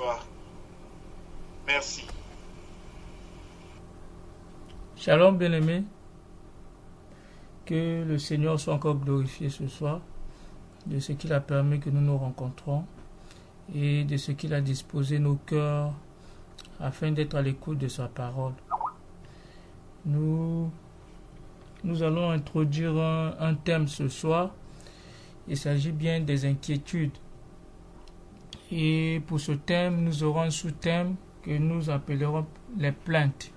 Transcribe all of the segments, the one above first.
toi. Merci. Shalom bien-aimé, que le Seigneur soit encore glorifié ce soir de ce qu'il a permis que nous nous rencontrons et de ce qu'il a disposé nos cœurs afin d'être à l'écoute de sa parole. Nous allons introduire un thème ce soir. Il s'agit bien des inquiétudes. Et pour ce thème, nous aurons un sous-thème que nous appellerons les plaintes.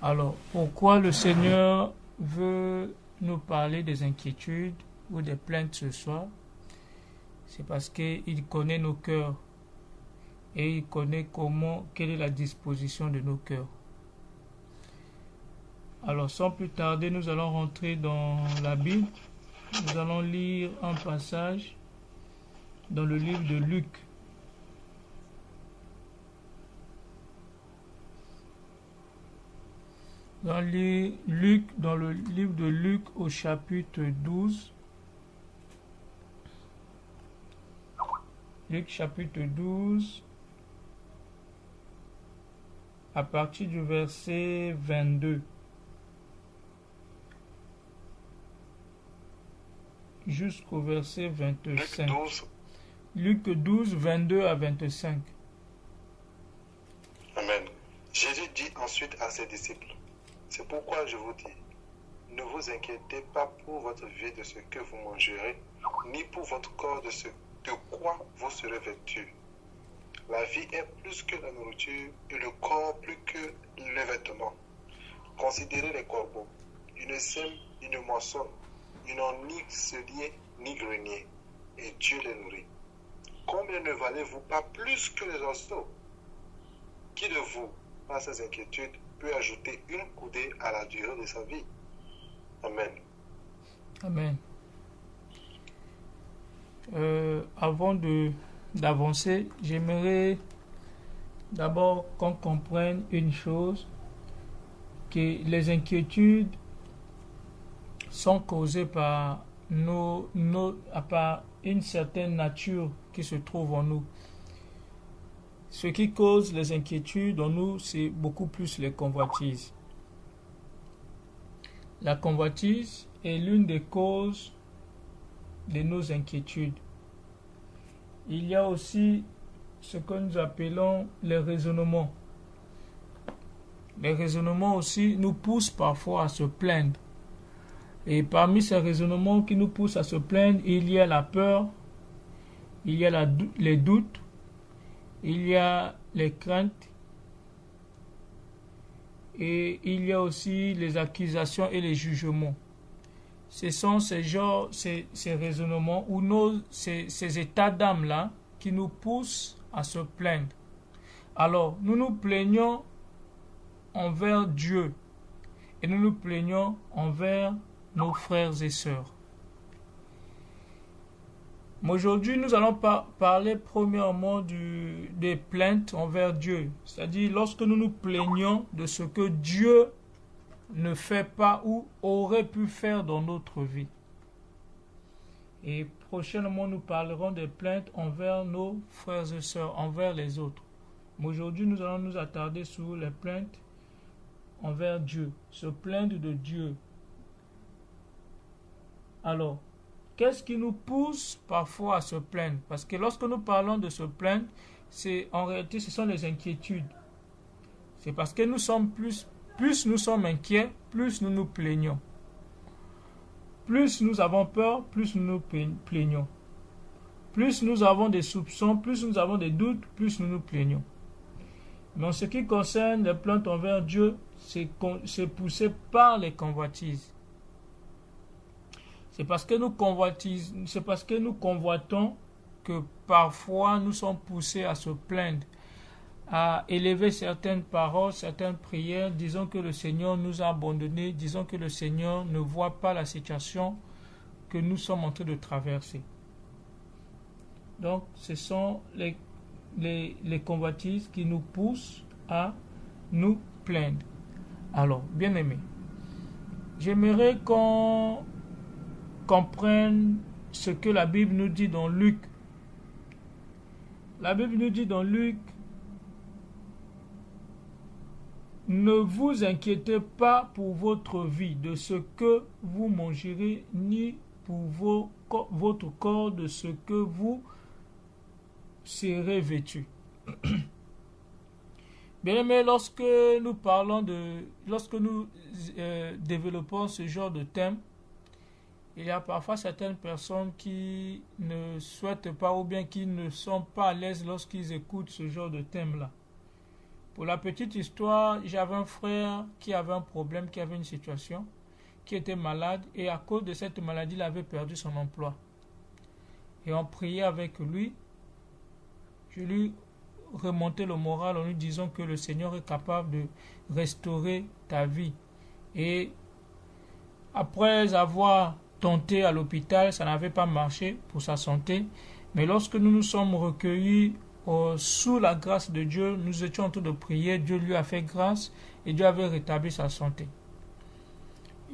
Alors, pourquoi le Seigneur veut nous parler des inquiétudes ou des plaintes ce soir? C'est parce qu'il connaît nos cœurs et il connaît quelle est la disposition de nos cœurs. Alors, sans plus tarder, nous allons rentrer dans la Bible. Nous allons lire un passage dans le livre de Luc. Dans le livre de Luc au chapitre 12. Luc chapitre 12, à partir du verset 22. Jusqu'au verset 25. Luc 12, 22 à 25. Amen. Jésus dit ensuite à ses disciples, c'est pourquoi je vous dis, ne vous inquiétez pas pour votre vie de ce que vous mangerez, ni pour votre corps de quoi vous serez vêtus. La vie est plus que la nourriture et le corps plus que les vêtements. Considérez les corbeaux. Ils ne sèment, ils ne moissonnent, ils n'ont ni cellier ni grenier, et Dieu les nourrit. Combien ne valez-vous pas plus que les oiseaux? Qui de vous, par ses inquiétudes, peut ajouter une coudée à la durée de sa vie? Amen. Amen. Avant d'avancer, j'aimerais d'abord qu'on comprenne une chose, que les inquiétudes sont causées par par une certaine nature qui se trouve en nous. Ce qui cause les inquiétudes en nous, c'est beaucoup plus les convoitises. La convoitise est l'une des causes de nos inquiétudes. Il y a aussi ce que nous appelons les raisonnements. Les raisonnements aussi nous poussent parfois à se plaindre. Et parmi ces raisonnements qui nous poussent à se plaindre, il y a la peur, il y a les doutes, il y a les craintes et il y a aussi les accusations et les jugements. Ce sont ces raisonnements ou ces états d'âme-là qui nous poussent à se plaindre. Alors, nous nous plaignons envers Dieu et nous nous plaignons envers nos frères et sœurs. Mais aujourd'hui, nous allons parler premièrement des plaintes envers Dieu. C'est-à-dire lorsque nous nous plaignons de ce que Dieu ne fait pas ou aurait pu faire dans notre vie. Et prochainement, nous parlerons des plaintes envers nos frères et sœurs, envers les autres. Mais aujourd'hui, nous allons nous attarder sur les plaintes envers Dieu, se plaindre de Dieu. Alors, qu'est-ce qui nous pousse parfois à se plaindre? Parce que lorsque nous parlons de se plaindre, en réalité, ce sont les inquiétudes. C'est parce que nous sommes plus nous sommes inquiets, plus nous nous plaignons. Plus nous avons peur, plus nous nous plaignons. Plus nous avons des soupçons, plus nous avons des doutes, plus nous nous plaignons. Mais en ce qui concerne les plaintes envers Dieu, c'est poussé par les convoitises. C'est parce que nous convoitons que parfois nous sommes poussés à se plaindre, à élever certaines paroles, certaines prières, disons que le Seigneur nous a abandonnés, disons que le Seigneur ne voit pas la situation que nous sommes en train de traverser. Donc, ce sont les convoitises qui nous poussent à nous plaindre. Alors, bien aimés, j'aimerais qu'on comprenne ce que la Bible nous dit dans Luc La Bible nous dit dans Luc, ne vous inquiétez pas pour votre vie, de ce que vous mangerez, ni pour votre corps, de ce que vous serez vêtu. Bien aimé, lorsque nous développons ce genre de thème, il y a parfois certaines personnes qui ne souhaitent pas ou bien qui ne sont pas à l'aise lorsqu'ils écoutent ce genre de thème-là. Pour la petite histoire, j'avais un frère qui avait un problème, qui avait une situation, qui était malade et à cause de cette maladie, il avait perdu son emploi. Et on priait avec lui. Je lui remontais le moral en lui disant que le Seigneur est capable de restaurer ta vie. Et après avoir tenté à l'hôpital, ça n'avait pas marché pour sa santé. Mais lorsque nous nous sommes recueillis sous la grâce de Dieu, nous étions en train de prier, Dieu lui a fait grâce et Dieu avait rétabli sa santé.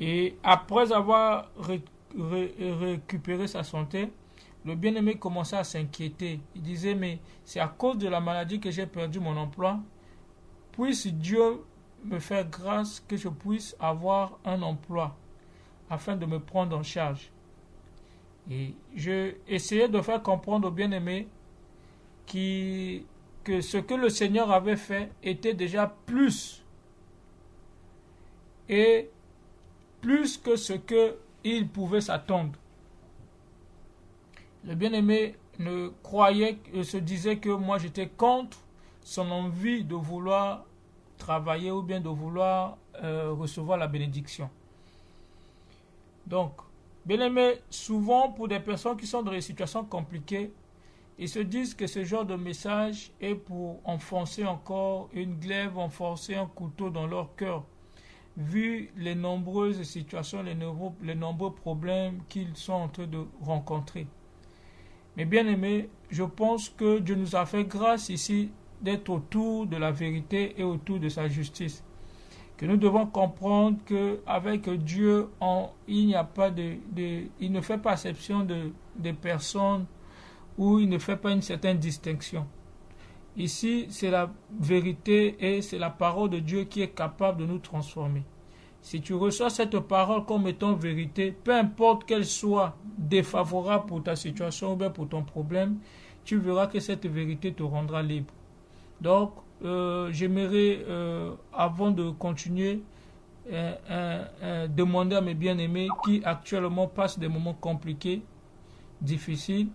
Et après avoir récupéré sa santé, le bien-aimé commençait à s'inquiéter. Il disait, mais c'est à cause de la maladie que j'ai perdu mon emploi. Puisse Dieu me faire grâce que je puisse avoir un emploi afin de me prendre en charge. Et je essayais de faire comprendre au bien-aimé que ce que le Seigneur avait fait était déjà plus que ce qu'il pouvait s'attendre. Le bien-aimé se disait que moi j'étais contre son envie de vouloir travailler ou bien de vouloir recevoir la bénédiction. Donc, bien-aimé, souvent pour des personnes qui sont dans des situations compliquées, ils se disent que ce genre de message est pour enfoncer encore une glaive, enfoncer un couteau dans leur cœur, vu les nombreuses situations, les nombreux problèmes qu'ils sont en train de rencontrer. Mais bien aimé, je pense que Dieu nous a fait grâce ici d'être autour de la vérité et autour de sa justice. Que nous devons comprendre qu'avec Dieu, il ne fait pas exception de personnes où il ne fait pas une certaine distinction. Ici, c'est la vérité et c'est la parole de Dieu qui est capable de nous transformer. Si tu reçois cette parole comme étant vérité, peu importe qu'elle soit défavorable pour ta situation ou bien pour ton problème, tu verras que cette vérité te rendra libre. Donc, j'aimerais, avant de continuer, demander à mes bien-aimés qui actuellement passent des moments compliqués, difficiles,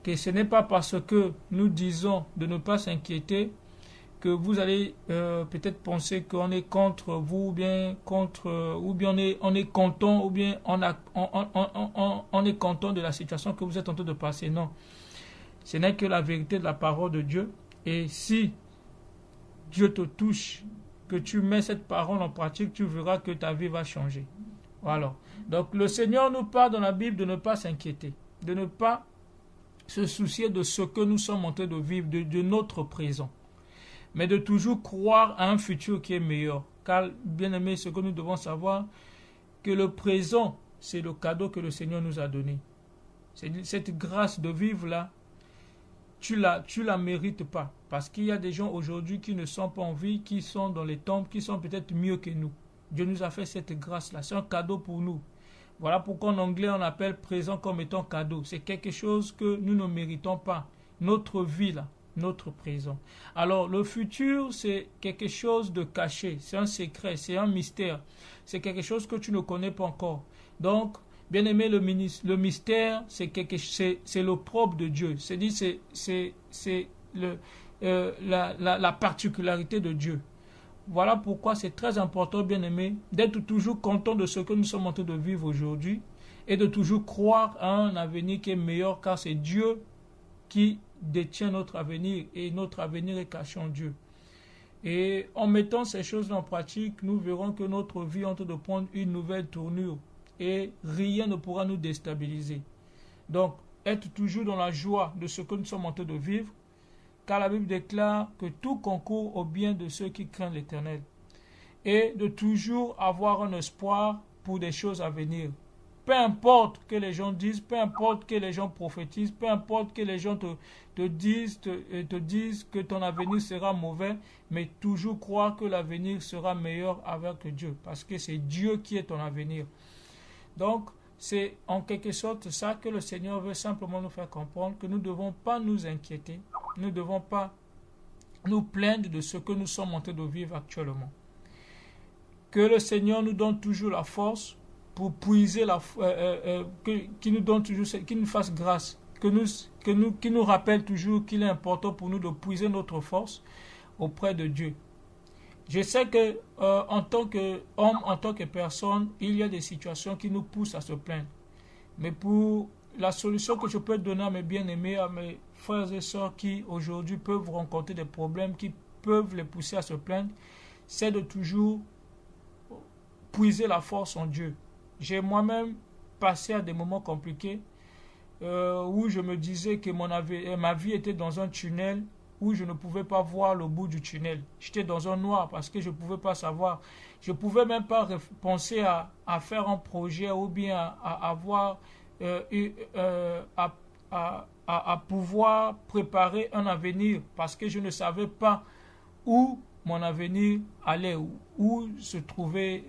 que ce n'est pas parce que nous disons de ne pas s'inquiéter que vous allez peut-être penser qu'on est contre vous, ou bien on est content, ou bien on est content de la situation que vous êtes en train de passer. Non, ce n'est que la vérité de la parole de Dieu. Et si Dieu te touche, que tu mets cette parole en pratique, tu verras que ta vie va changer. Voilà. Donc le Seigneur nous parle dans la Bible de ne pas s'inquiéter, de ne pas se soucier de ce que nous sommes en train de vivre, de notre présent, mais de toujours croire à un futur qui est meilleur. Car, bien aimé, ce que nous devons savoir, que le présent, c'est le cadeau que le Seigneur nous a donné. Cette grâce de vivre là, tu la mérites pas. Parce qu'il y a des gens aujourd'hui qui ne sont pas en vie, qui sont dans les tombes, qui sont peut-être mieux que nous. Dieu nous a fait cette grâce-là. C'est un cadeau pour nous. Voilà pourquoi en anglais on appelle présent comme étant cadeau. C'est quelque chose que nous ne méritons pas. Notre vie là, notre présent. Alors le futur, c'est quelque chose de caché. C'est un secret, c'est un mystère. C'est quelque chose que tu ne connais pas encore. Donc, bien aimé, le mystère, c'est l'opprobre de Dieu. C'est la particularité de Dieu. Voilà pourquoi c'est très important, bien aimé, d'être toujours content de ce que nous sommes en train de vivre aujourd'hui et de toujours croire à un avenir qui est meilleur, car c'est Dieu qui détient notre avenir et notre avenir est caché en Dieu. Et en mettant ces choses en pratique, nous verrons que notre vie est en train de prendre une nouvelle tournure et rien ne pourra nous déstabiliser. Donc, être toujours dans la joie de ce que nous sommes en train de vivre, car la Bible déclare que tout concourt au bien de ceux qui craignent l'Éternel. Et de toujours avoir un espoir pour des choses à venir. peu importe que les gens disent, peu importe que les gens prophétisent, peu importe que les gens te disent que ton avenir sera mauvais, mais toujours croire que l'avenir sera meilleur avec Dieu, parce que c'est Dieu qui est ton avenir. Donc, c'est en quelque sorte ça que le Seigneur veut simplement nous faire comprendre, que nous ne devons pas nous inquiéter, nous ne devons pas nous plaindre de ce que nous sommes en train de vivre actuellement. Que le Seigneur nous donne toujours la force pour puiser qu'il nous donne toujours, qu'il nous fasse grâce, qu'il nous rappelle toujours qu'il est important pour nous de puiser notre force auprès de Dieu. Je sais que en tant qu'homme, en tant que personne, il y a des situations qui nous poussent à se plaindre. Mais pour la solution que je peux donner à mes bien-aimés, à mes frères et sœurs qui aujourd'hui peuvent rencontrer des problèmes, qui peuvent les pousser à se plaindre, c'est de toujours puiser la force en Dieu. J'ai moi-même passé à des moments compliqués où je me disais que ma vie était dans un tunnel où je ne pouvais pas voir le bout du tunnel. J'étais dans un noir parce que je ne pouvais pas savoir. Je ne pouvais même pas penser à faire un projet ou bien à pouvoir préparer un avenir parce que je ne savais pas où mon avenir allait, où se trouvait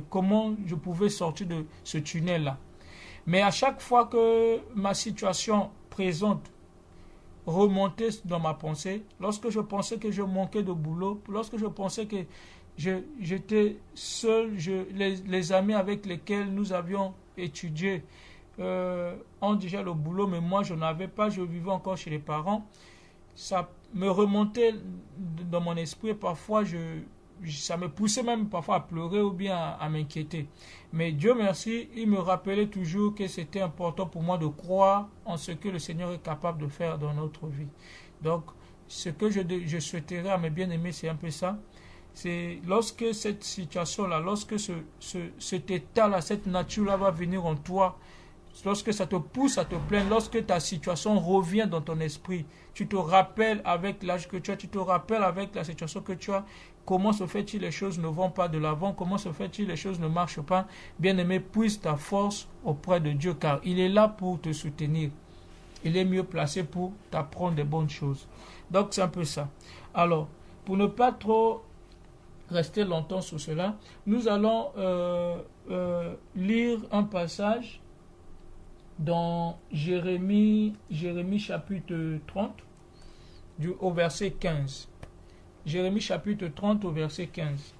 comment je pouvais sortir de ce tunnel-là. Mais à chaque fois que ma situation présente remontait dans ma pensée, lorsque je pensais que je manquais de boulot, lorsque je pensais que j'étais seul, les amis avec lesquels nous avions étudié ont déjà le boulot, mais moi je n'avais pas, je vivais encore chez les parents. Ça me remontait dans mon esprit, parfois ça me poussait même parfois à pleurer ou bien à m'inquiéter. Mais Dieu merci, il me rappelait toujours que c'était important pour moi de croire en ce que le Seigneur est capable de faire dans notre vie. Donc, ce que je souhaiterais à mes bien-aimés, c'est un peu ça. C'est lorsque cette situation-là, lorsque cet état-là, cette nature-là va venir en toi, lorsque ça te pousse à te plaindre, lorsque ta situation revient dans ton esprit, tu te rappelles avec l'âge que tu as, tu te rappelles avec la situation que tu as, comment se fait-il les choses ne vont pas de l'avant, comment se fait-il les choses ne marchent pas. Bien-aimé, puise ta force auprès de Dieu, car il est là pour te soutenir. Il est mieux placé pour t'apprendre des bonnes choses. Donc c'est un peu ça. Alors, pour ne pas trop rester longtemps sur cela, nous allons lire un passage dans Jérémie chapitre 30 au verset 15. Jérémie chapitre 30 au verset 15.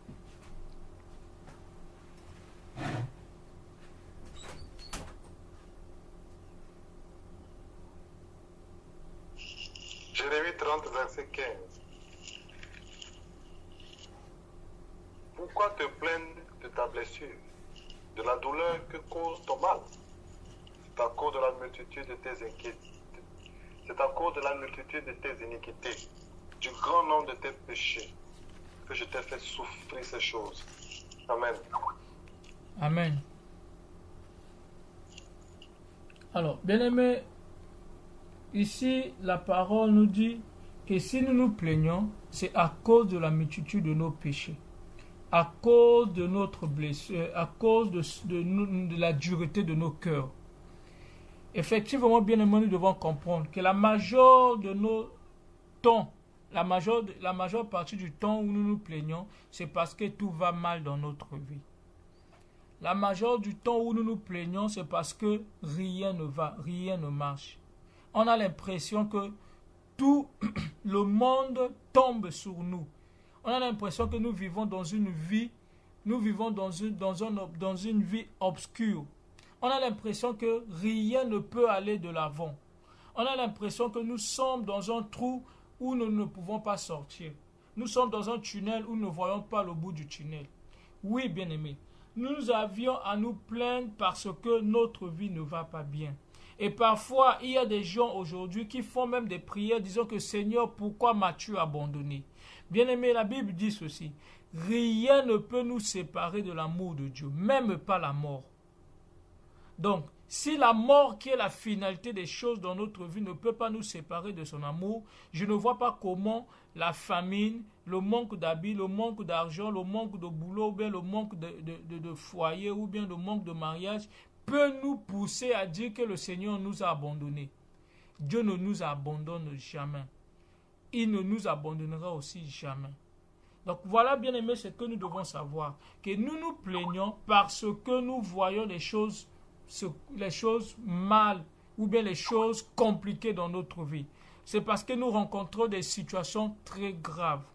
Jérémie 30 verset 15. Pourquoi te plaindre de ta blessure, de la douleur que cause ton mal? C'est à cause de la multitude de tes inquiétudes. C'est à cause de la multitude de tes iniquités, du grand nombre de tes péchés, que je t'ai fait souffrir ces choses. Amen. Amen. Alors, bien-aimés, ici, la parole nous dit que si nous nous plaignons, c'est à cause de la multitude de nos péchés, à cause de notre blessure, à cause de la dureté de nos cœurs. Effectivement, bien aimé, nous devons comprendre que la majeure de nos temps, la majeure partie du temps où nous nous plaignons, c'est parce que tout va mal dans notre vie. La majeure du temps où nous nous plaignons, c'est parce que rien ne va, rien ne marche. On a l'impression que tout le monde tombe sur nous. On a l'impression que nous vivons dans une vie, dans une vie obscure. On a l'impression que rien ne peut aller de l'avant. On a l'impression que nous sommes dans un trou où nous ne pouvons pas sortir. Nous sommes dans un tunnel où nous ne voyons pas le bout du tunnel. Oui, bien-aimés, nous avions à nous plaindre parce que notre vie ne va pas bien. Et parfois, il y a des gens aujourd'hui qui font même des prières disant que Seigneur, pourquoi m'as-tu abandonné? Bien-aimés, la Bible dit ceci. Rien ne peut nous séparer de l'amour de Dieu, même pas la mort. Donc, Si la mort qui est la finalité des choses dans notre vie ne peut pas nous séparer de son amour, je ne vois pas comment la famine, le manque d'habits, le manque d'argent, le manque de boulot, ou bien le manque de foyer, ou bien le manque de mariage, peut nous pousser à dire que le Seigneur nous a abandonnés. Dieu ne nous abandonne jamais. Il ne nous abandonnera aussi jamais. Donc voilà, bien aimé, ce que nous devons savoir. Que nous nous plaignons parce que nous voyons les choses mal ou bien les choses compliquées dans notre vie. C'est parce que nous rencontrons des situations très graves.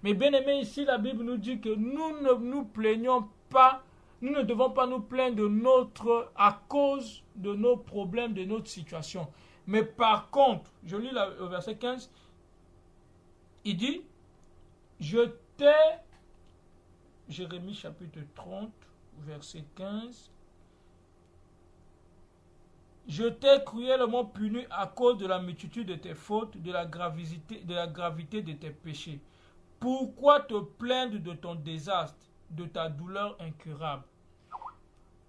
Mais bien aimé, ici la Bible nous dit que nous ne nous plaignons pas, nous ne devons pas nous plaindre à cause de nos problèmes, de notre situation. Mais par contre, je lis le verset 15, il dit, Jérémie chapitre 30, verset 15, je t'ai cruellement puni à cause de la multitude de tes fautes, de la gravité de tes péchés. Pourquoi te plaindre de ton désastre, de ta douleur incurable?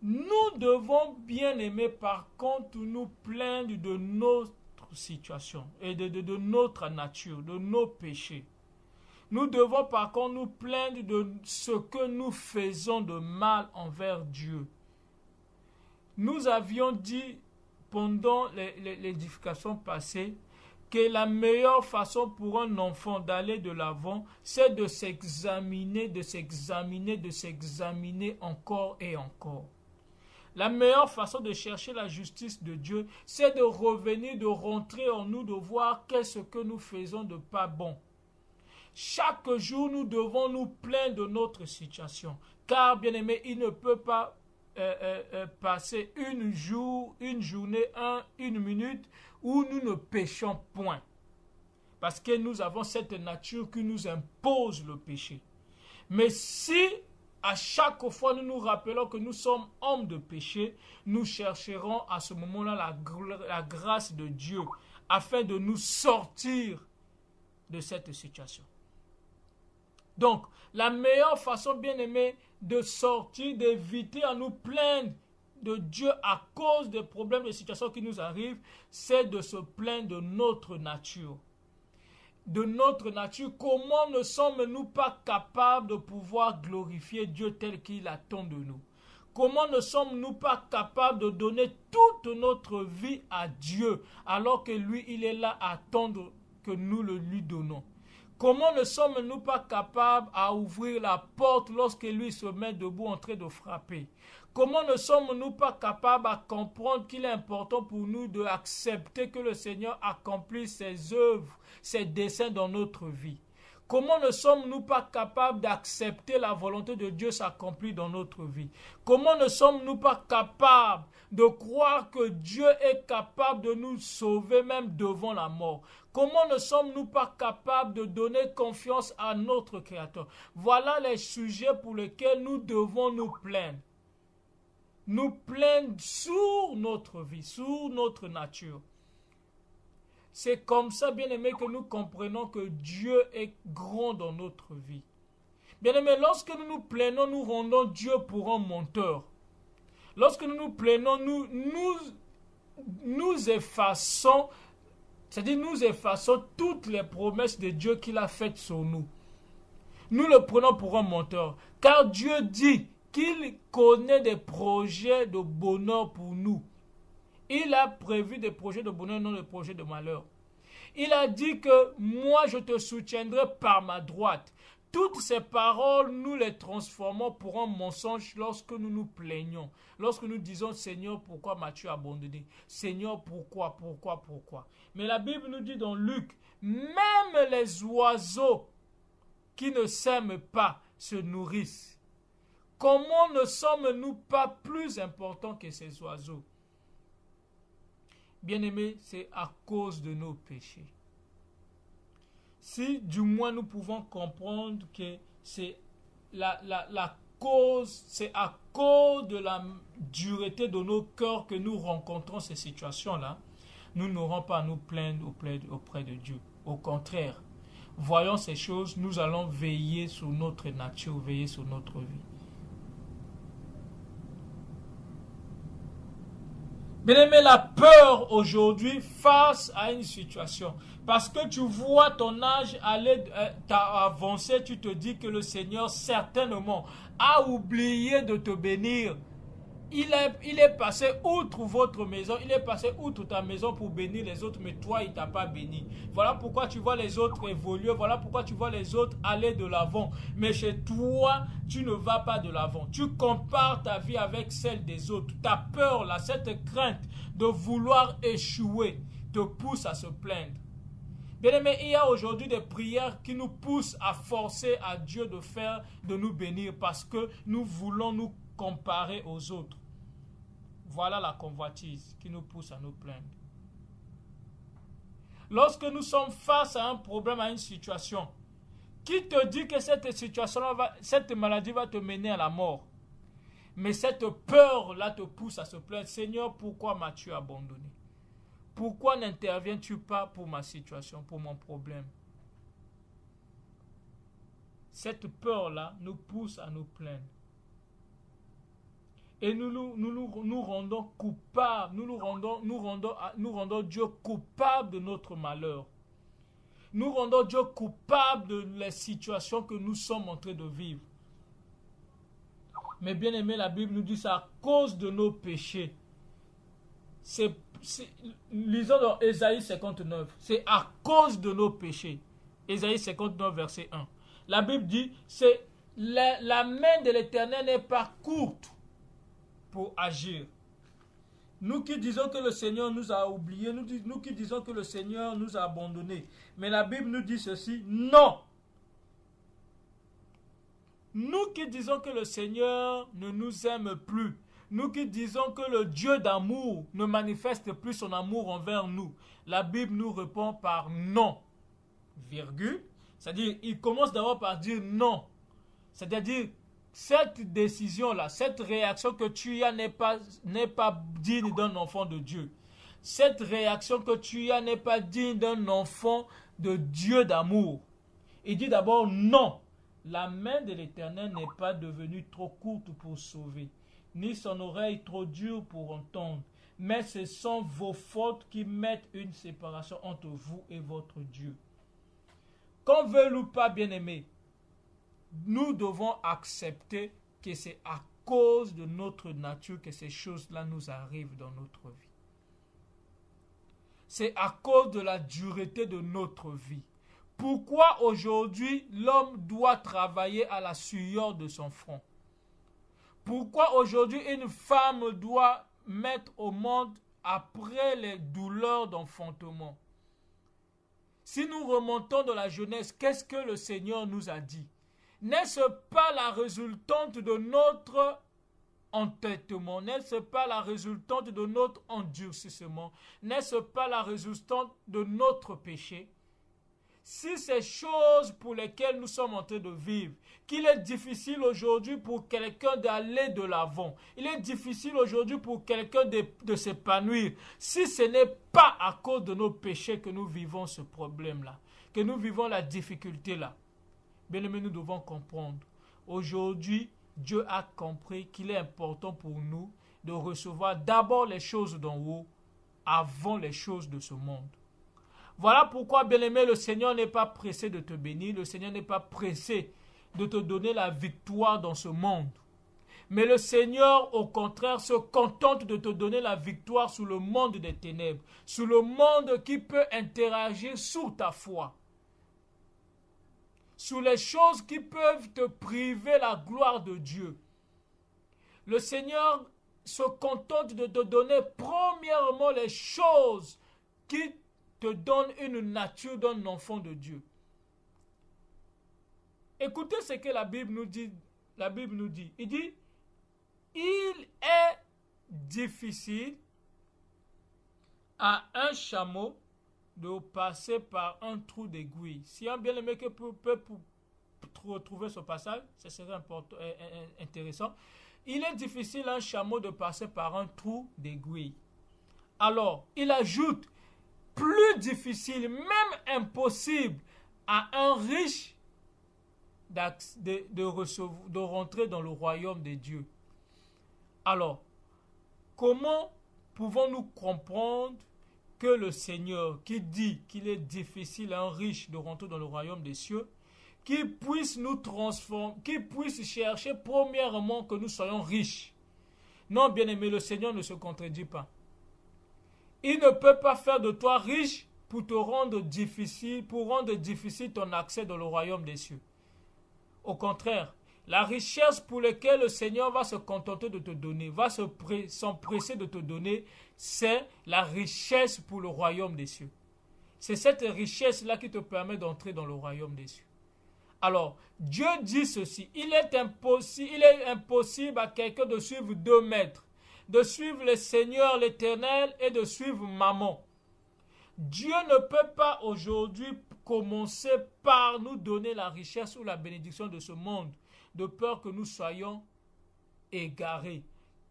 Nous devons, bien aimer, par contre, nous plaindre de notre situation et de notre nature, de nos péchés. Nous devons, par contre, nous plaindre de ce que nous faisons de mal envers Dieu. Nous avions dit pendant l'édification passée que la meilleure façon pour un enfant d'aller de l'avant, c'est de s'examiner encore et encore. La meilleure façon de chercher la justice de Dieu, c'est de revenir, de rentrer en nous, de voir qu'est-ce que nous faisons de pas bon. Chaque jour, nous devons nous plaindre de notre situation. Car, bien aimé, il ne peut pas passer une journée, une minute où nous ne péchons point. Parce que nous avons cette nature qui nous impose le péché. Mais si à chaque fois nous nous rappelons que nous sommes hommes de péché, nous chercherons à ce moment-là la grâce de Dieu afin de nous sortir de cette situation. Donc, la meilleure façon, bien aimé, de sortir, d'éviter à nous plaindre de Dieu à cause des problèmes, des situations qui nous arrivent, c'est de se plaindre de notre nature. De notre nature, comment ne sommes-nous pas capables de pouvoir glorifier Dieu tel qu'il attend de nous? Comment ne sommes-nous pas capables de donner toute notre vie à Dieu alors que lui, il est là à attendre que nous le lui donnons? Comment ne sommes-nous pas capables à ouvrir la porte lorsque lui se met debout en train de frapper? Comment ne sommes-nous pas capables à comprendre qu'il est important pour nous d'accepter que le Seigneur accomplisse ses œuvres, ses desseins dans notre vie? Comment ne sommes-nous pas capables d'accepter la volonté de Dieu s'accomplir dans notre vie? Comment ne sommes-nous pas capables de croire que Dieu est capable de nous sauver même devant la mort? Comment ne sommes-nous pas capables de donner confiance à notre Créateur? Voilà les sujets pour lesquels nous devons nous plaindre. Nous plaindre sur notre vie, sur notre nature. C'est comme ça, bien aimé, que nous comprenons que Dieu est grand dans notre vie. Bien aimé, lorsque nous nous plaignons, nous rendons Dieu pour un menteur. Lorsque nous nous plaignons, nous effaçons, c'est-à-dire nous effaçons toutes les promesses de Dieu qu'il a faites sur nous. Nous le prenons pour un menteur. Car Dieu dit qu'il connaît des projets de bonheur pour nous. Il a prévu des projets de bonheur, non des projets de malheur. Il a dit que moi je te soutiendrai par ma droite. Toutes ces paroles, nous les transformons pour un mensonge lorsque nous nous plaignons. Lorsque nous disons, Seigneur, pourquoi m'as-tu abandonné? Seigneur, pourquoi? Mais la Bible nous dit dans Luc, même les oiseaux qui ne sèment pas se nourrissent. Comment ne sommes-nous pas plus importants que ces oiseaux? Bien-aimés, c'est à cause de nos péchés. Si du moins nous pouvons comprendre que c'est la cause, c'est à cause de la dureté de nos cœurs que nous rencontrons ces situations-là, nous n'aurons pas à nous plaindre auprès de Dieu. Au contraire, voyons ces choses, nous allons veiller sur notre nature, veiller sur notre vie. Bien-aimé, la peur aujourd'hui face à une situation. Parce que tu vois ton âge aller avancer, tu te dis que le Seigneur certainement a oublié de te bénir. Il est passé outre votre maison, il est passé outre ta maison pour bénir les autres, mais toi, il ne t'a pas béni. Voilà pourquoi tu vois les autres évoluer, voilà pourquoi tu vois les autres aller de l'avant. Mais chez toi, tu ne vas pas de l'avant. Tu compares ta vie avec celle des autres. Ta peur, là, cette crainte de vouloir échouer te pousse à se plaindre. Bien aimé, il y a aujourd'hui des prières qui nous poussent à forcer à Dieu de nous bénir parce que nous voulons nous comparer aux autres. Voilà la convoitise qui nous pousse à nous plaindre. Lorsque nous sommes face à un problème, à une situation, qui te dit que cette situation, cette maladie va te mener à la mort? Mais cette peur-là te pousse à se plaindre. Seigneur, pourquoi m'as-tu abandonné? Pourquoi n'interviens-tu pas pour ma situation, pour mon problème? Cette peur-là nous pousse à nous plaindre. Et nous rendons coupables, nous rendons Dieu coupable de notre malheur. Nous rendons Dieu coupable de les situations que nous sommes en train de vivre. Mais bien aimé, la Bible nous dit ça à cause de nos péchés. Lisons dans Ésaïe 59. C'est à cause de nos péchés. Ésaïe 59, verset 1. La Bible dit, la main de l'Éternel n'est pas courte pour agir. Nous qui disons que le Seigneur nous a oubliés, nous qui disons que le Seigneur nous a abandonnés. Mais la Bible nous dit ceci, non. Nous qui disons que le Seigneur ne nous aime plus, nous qui disons que le Dieu d'amour ne manifeste plus son amour envers nous, la Bible nous répond par non, virgule. C'est-à-dire, il commence d'abord par dire non. C'est-à-dire, cette décision-là, cette réaction que tu as n'est pas digne d'un enfant de Dieu. Cette réaction que tu as n'est pas digne d'un enfant de Dieu d'amour. Il dit d'abord non. La main de l'Éternel n'est pas devenue trop courte pour sauver, ni son oreille trop dure pour entendre. Mais ce sont vos fautes qui mettent une séparation entre vous et votre Dieu. Qu'on veuille ou pas, bien-aimé, nous devons accepter que c'est à cause de notre nature que ces choses-là nous arrivent dans notre vie. C'est à cause de la dureté de notre vie. Pourquoi aujourd'hui l'homme doit travailler à la sueur de son front? Pourquoi aujourd'hui une femme doit mettre au monde après les douleurs d'enfantement? Si nous remontons de la jeunesse, qu'est-ce que le Seigneur nous a dit? N'est-ce pas la résultante de notre entêtement? N'est-ce pas la résultante de notre endurcissement? N'est-ce pas la résultante de notre péché? Si ces choses pour lesquelles nous sommes en train de vivre, qu'il est difficile aujourd'hui pour quelqu'un d'aller de l'avant, il est difficile aujourd'hui pour quelqu'un de s'épanouir, si ce n'est pas à cause de nos péchés que nous vivons ce problème-là, que nous vivons la difficulté-là, bien aimé, nous devons comprendre. Aujourd'hui, Dieu a compris qu'il est important pour nous de recevoir d'abord les choses d'en haut avant les choses de ce monde. Voilà pourquoi, bien-aimé, le Seigneur n'est pas pressé de te bénir, le Seigneur n'est pas pressé de te donner la victoire dans ce monde. Mais le Seigneur, au contraire, se contente de te donner la victoire sous le monde des ténèbres, sous le monde qui peut interagir sur ta foi, sous les choses qui peuvent te priver la gloire de Dieu. Le Seigneur se contente de te donner premièrement les choses qui te donnent une nature d'un enfant de Dieu. Écoutez ce que la Bible nous dit. La Bible nous dit, il dit, il est difficile à un chameau de passer par un trou d'aiguille. Si un bien-aimé peut retrouver ce passage, ce serait intéressant. Il est difficile à un chameau de passer par un trou d'aiguille. Alors, il ajoute, plus difficile, même impossible à un riche de rentrer dans le royaume de Dieu. Alors, comment pouvons-nous comprendre que le Seigneur, qui dit qu'il est difficile à un riche de rentrer dans le royaume des cieux, qui puisse nous transformer, qui puisse chercher premièrement que nous soyons riches. Non, bien-aimé, le Seigneur ne se contredit pas. Il ne peut pas faire de toi riche pour rendre difficile ton accès dans le royaume des cieux. Au contraire, la richesse pour laquelle le Seigneur va se contenter de te donner, va s'empresser de te donner, c'est la richesse pour le royaume des cieux. C'est cette richesse-là qui te permet d'entrer dans le royaume des cieux. Alors, Dieu dit ceci, il est impossible à quelqu'un de suivre 2 maîtres, de suivre le Seigneur l'Éternel et de suivre Mammon. Dieu ne peut pas aujourd'hui commencer par nous donner la richesse ou la bénédiction de ce monde, de peur que nous soyons égarés.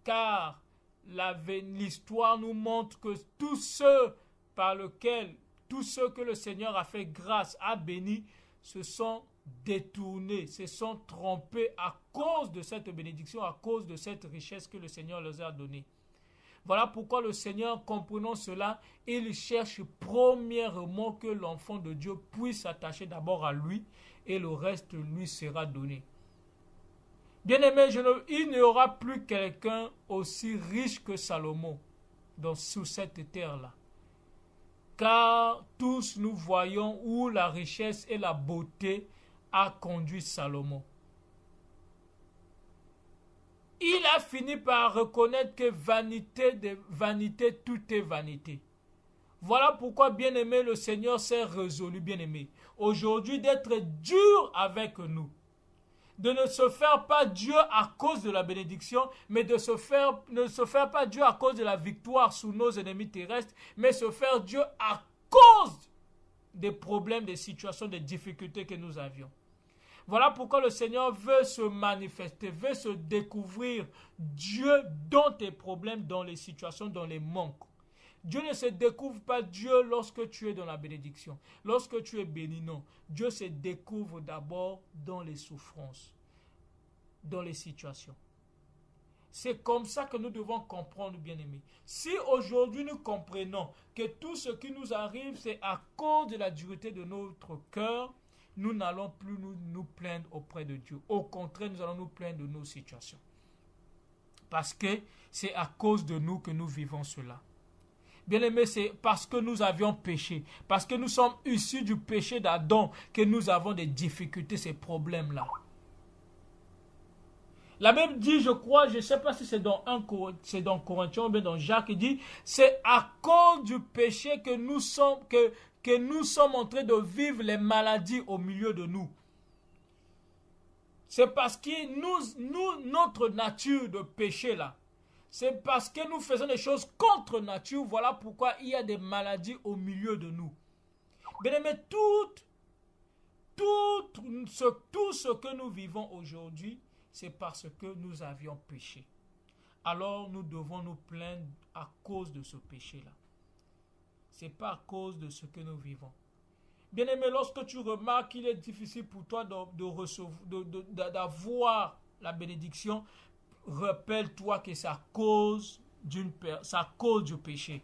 Car l'histoire nous montre que tous ceux que le Seigneur a fait grâce, a béni, se sont détournés, se sont trompés à cause de cette bénédiction, à cause de cette richesse que le Seigneur leur a donnée. Voilà pourquoi le Seigneur, comprenant cela, il cherche premièrement que l'enfant de Dieu puisse s'attacher d'abord à lui et le reste lui sera donné. Bien-aimé, il n'y aura plus quelqu'un aussi riche que Salomon sous cette terre-là. Car tous nous voyons où la richesse et la beauté a conduit Salomon. Il a fini par reconnaître que vanité, tout est vanité. Voilà pourquoi, bien-aimé, le Seigneur s'est résolu, bien-aimé, aujourd'hui d'être dur avec nous. De ne se faire pas Dieu à cause de la bénédiction, mais ne se faire pas Dieu à cause de la victoire sur nos ennemis terrestres, mais se faire Dieu à cause des problèmes, des situations, des difficultés que nous avions. Voilà pourquoi le Seigneur veut se manifester, veut se découvrir Dieu dans tes problèmes, dans les situations, dans les manques. Dieu ne se découvre pas Dieu lorsque tu es dans la bénédiction, lorsque tu es béni, non. Dieu se découvre d'abord dans les souffrances, dans les situations. C'est comme ça que nous devons comprendre, bien-aimés. Si aujourd'hui nous comprenons que tout ce qui nous arrive, c'est à cause de la dureté de notre cœur, nous n'allons plus nous plaindre auprès de Dieu. Au contraire, nous allons nous plaindre de nos situations. Parce que c'est à cause de nous que nous vivons cela. Bien-aimés, c'est parce que nous avions péché, parce que nous sommes issus du péché d'Adam que nous avons des difficultés, ces problèmes-là. La Bible dit, je crois, je ne sais pas si c'est dans Corinthiens ou bien dans Jacques, il dit, c'est à cause du péché que nous sommes en train de vivre les maladies au milieu de nous. C'est parce que notre nature de péché là, c'est parce que nous faisons des choses contre nature, voilà pourquoi il y a des maladies au milieu de nous. Bien-aimés, tout ce que nous vivons aujourd'hui, c'est parce que nous avions péché. Alors nous devons nous plaindre à cause de ce péché-là. Ce n'est pas à cause de ce que nous vivons. Bien-aimé, lorsque tu remarques qu'il est difficile pour toi d'avoir la bénédiction, rappelle-toi que c'est à cause du péché